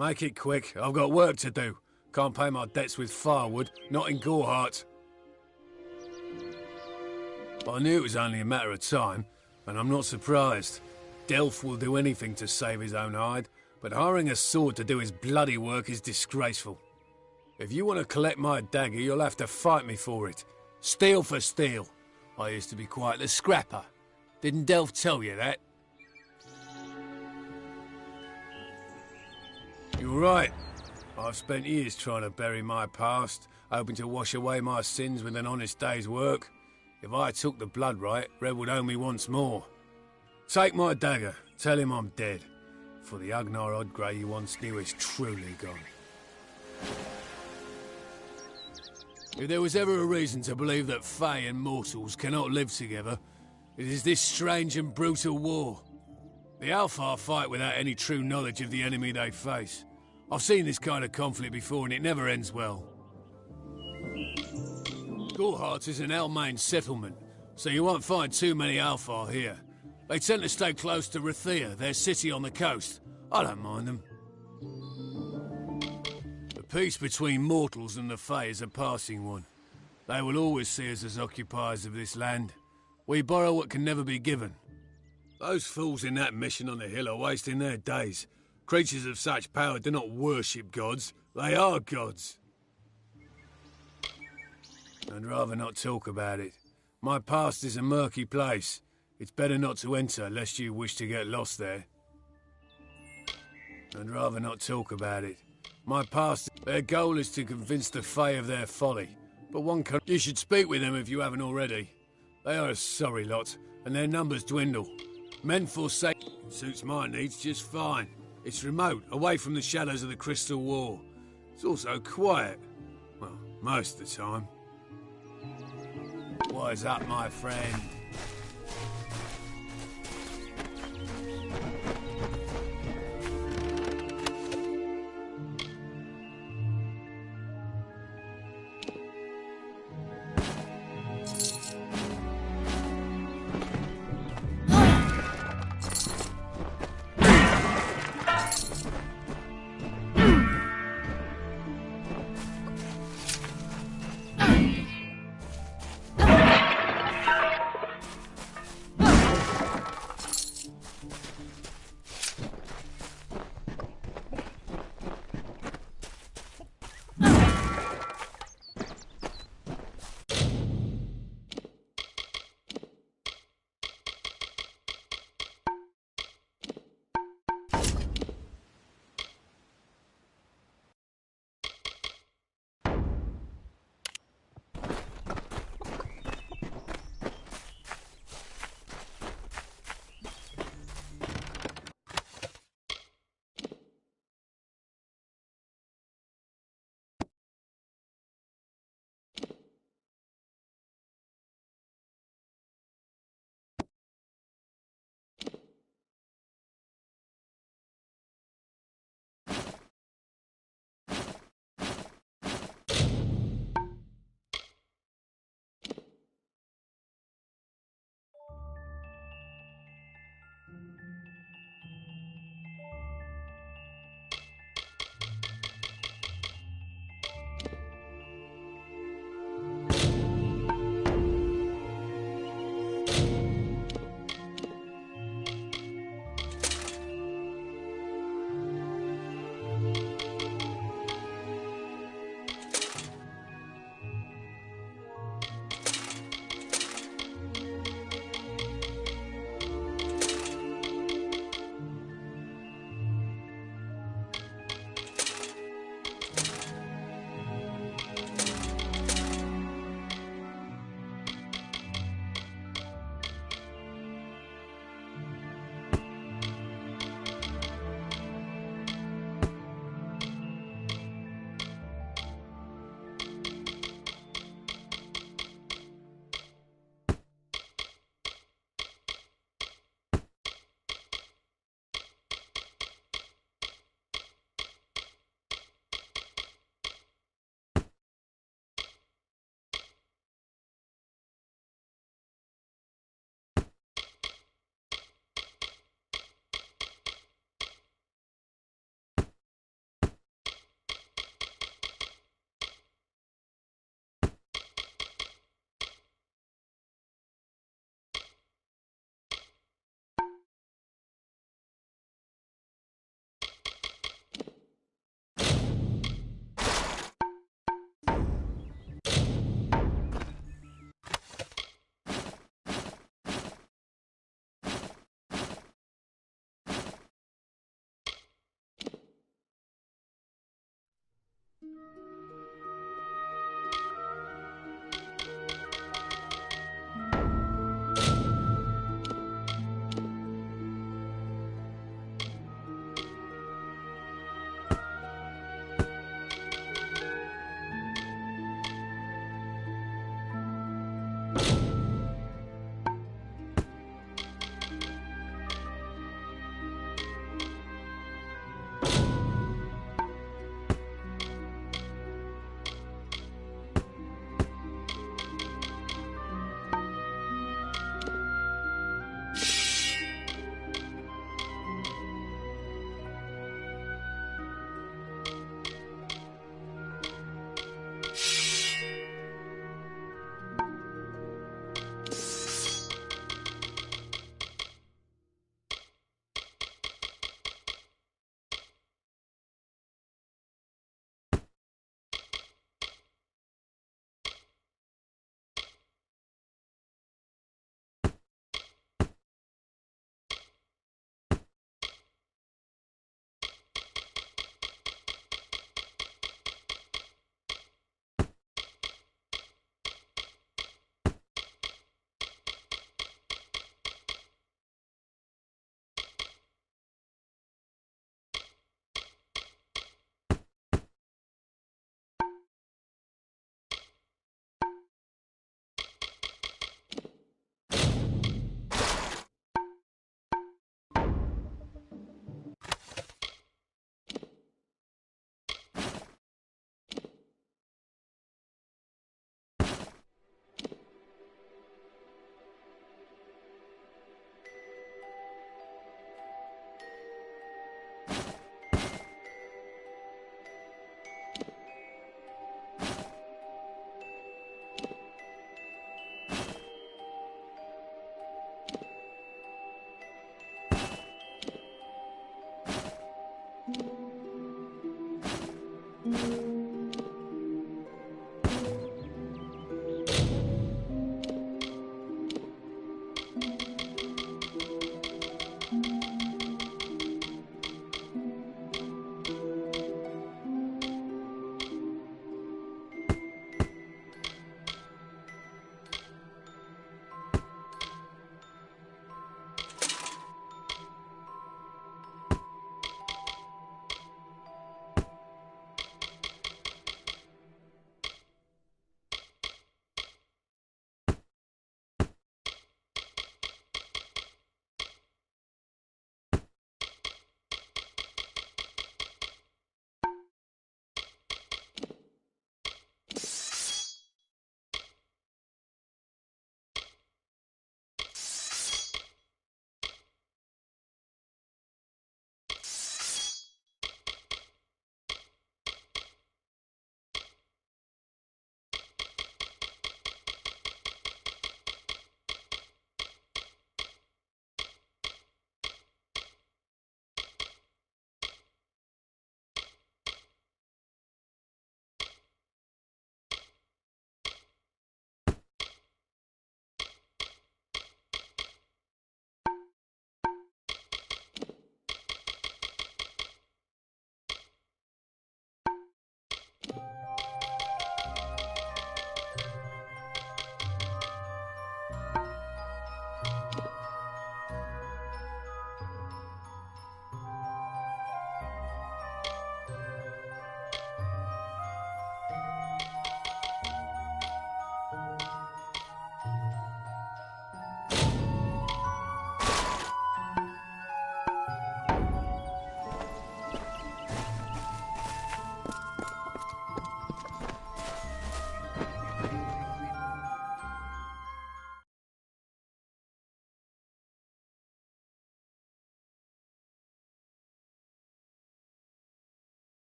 Make it quick. I've got work to do. Can't pay my debts with firewood, not in Gorehart. But I knew it was only a matter of time, and I'm not surprised. Delph will do anything to save his own hide, but hiring a sword to do his bloody work is disgraceful. If you want to collect my dagger, you'll have to fight me for it. Steel for steel. I used to be quite the scrapper. Didn't Delph tell you that? You're right. I've spent years trying to bury my past, hoping to wash away my sins with an honest day's work. If I took the blood right, Red would owe me once more. Take my dagger, tell him I'm dead, for the Agnar Odgrey you once knew is truly gone. If there was ever a reason to believe that Fae and mortals cannot live together, it is this strange and brutal war. The Alfar fight without any true knowledge of the enemy they face. I've seen this kind of conflict before and it never ends well. Gorehart is an Elmain settlement, so you won't find too many Alfar here. They tend to stay close to Rathia, their city on the coast. I don't mind them. The peace between mortals and the Fae is a passing one. They will always see us as occupiers of this land. We borrow what can never be given. Those fools in that mission on the hill are wasting their days. Creatures of such power do not worship gods, they are gods. I'd rather not talk about it. My past is a murky place. It's better not to enter, lest you wish to get lost there. I'd rather not talk about it. My past, their goal is to convince the Fae of their folly. But one can... You should speak with them if you haven't already. They are a sorry lot, and their numbers dwindle. Men forsake... Suits my needs just fine. It's remote, away from the shadows of the Crystal War. It's also quiet. Well, most of the time. What is up, my friend?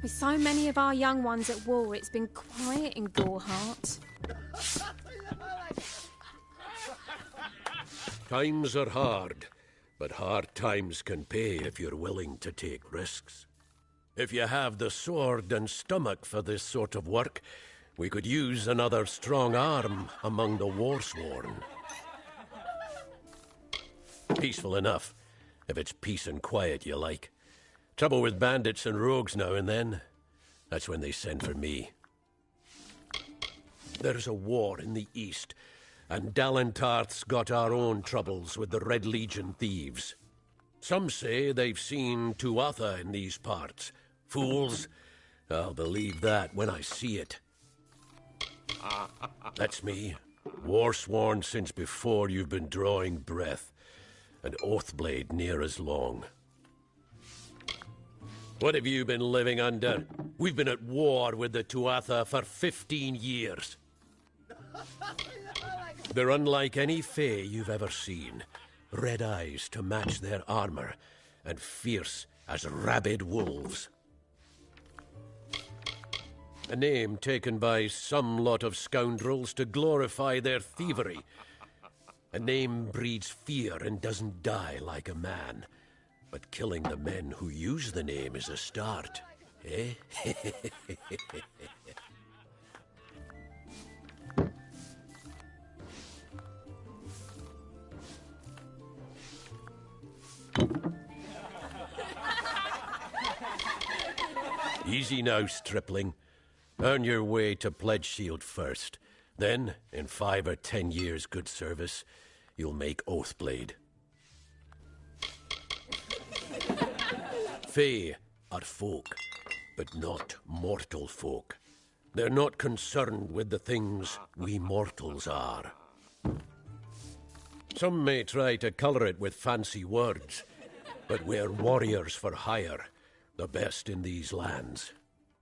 With so many of our young ones at war, it's been quiet in Goreheart. Times are hard, but hard times can pay if you're willing to take risks. If you have the sword and stomach for this sort of work, we could use another strong arm among the warsworn. Peaceful enough, if it's peace and quiet you like. Trouble with bandits and rogues now and then. That's when they send for me. There's a war in the east, and Dalentarth's got our own troubles with the Red Legion thieves. Some say they've seen Tuatha in these parts. Fools. I'll believe that when I see it. That's me. Warsworn since before you've been drawing breath, and Oathblade near as long. What have you been living under? We've been at war with the Tuatha for 15 years. They're unlike any Fae you've ever seen. Red eyes to match their armor, and fierce as rabid wolves. A name taken by some lot of scoundrels to glorify their thievery. A name breeds fear and doesn't die like a man. But killing the men who use the name is a start, eh? Easy now, stripling. Earn your way to Pledge Shield first. Then, in 5 or 10 years' good service, you'll make Oathblade. Fae are folk, but not mortal folk. They're not concerned with the things we mortals are. Some may try to colour it with fancy words, but we're warriors for hire, the best in these lands.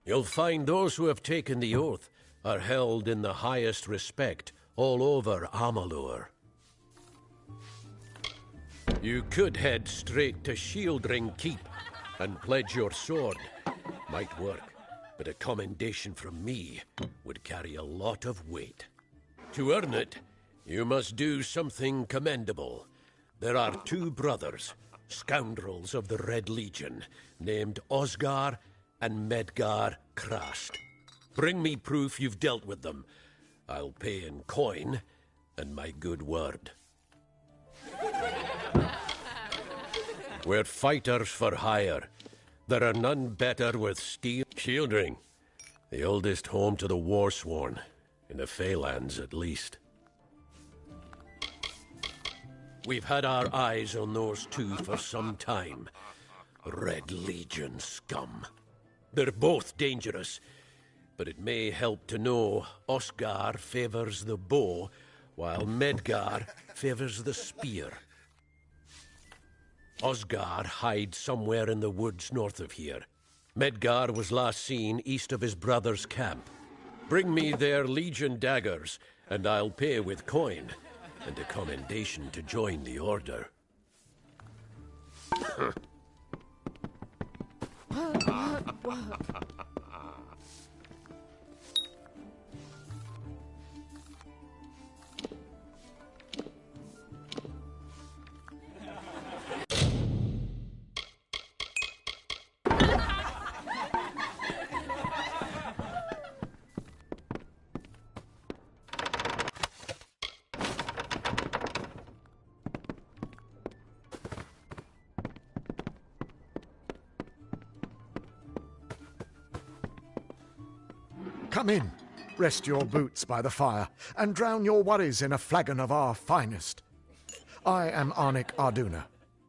You'll find those who have taken the oath are held in the highest respect all over Amalur. You could head straight to Shieldring Keep and pledge your sword. Might work, but a commendation from me would carry a lot of weight. To earn it, you must do something commendable. There are 2 brothers, scoundrels of the Red Legion, named Osgar and Medgar Krast. Bring me proof you've dealt with them. I'll pay in coin and my good word. We're fighters for hire. There are none better with steel. Shieldring, the oldest home to the Warsworn, in the Feylands at least. We've had our eyes on those two for some time. Red Legion scum. They're both dangerous, but it may help to know Osgar favors the bow, while Medgar favors the spear. Osgar hides somewhere in the woods north of here. Medgar was last seen east of his brother's camp. Bring me their Legion daggers, and I'll pay with coin, and a commendation to join the Order. Come in, rest your boots by the fire, and drown your worries in a flagon of our finest. I am Arnik Arduna,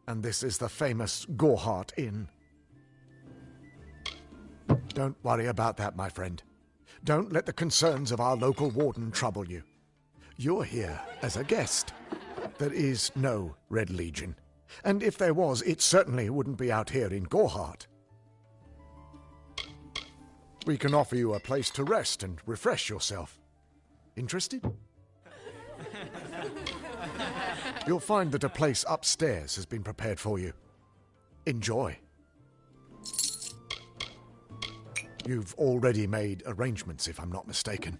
and this is the famous Gorehart Inn. Don't worry about that, my friend. Don't let the concerns of our local warden trouble you. You're here as a guest. There is no Red Legion, and if there was, it certainly wouldn't be out here in Gorehart. We can offer you a place to rest and refresh yourself. Interested? You'll find that a place upstairs has been prepared for you. Enjoy. You've already made arrangements, if I'm not mistaken.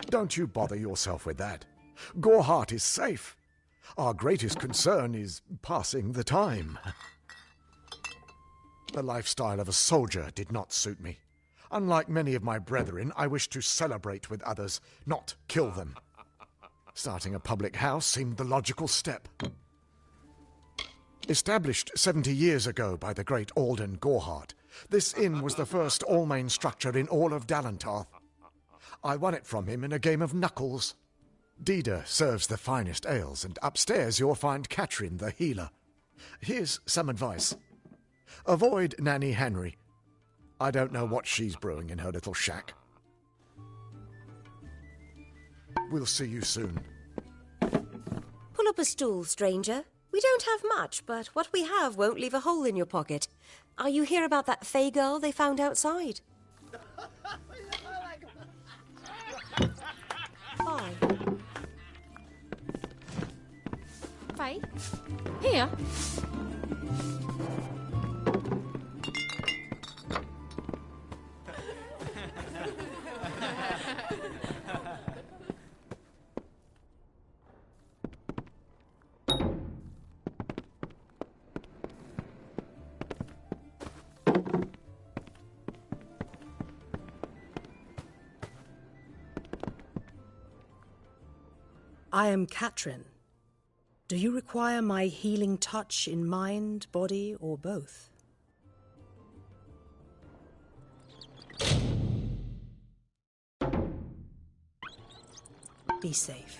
Don't you bother yourself with that. Gorehart is safe. Our greatest concern is passing the time. The lifestyle of a soldier did not suit me. Unlike many of my brethren, I wished to celebrate with others, not kill them. Starting a public house seemed the logical step. Established 70 years ago by the great Alden Gorehart, this inn was the first all-main structure in all of Dalentarth. I won it from him in a game of knuckles. Dida serves the finest ales, and upstairs you'll find Katrin, the healer. Here's some advice. Avoid Nanny Henry. I don't know what she's brewing in her little shack. We'll see you soon. Pull up a stool, stranger. We don't have much, but what we have won't leave a hole in your pocket. Are you here about that Fey girl they found outside? Bye. Faye? Here? I am Katrin. Do you require my healing touch in mind, body, or both? Be safe.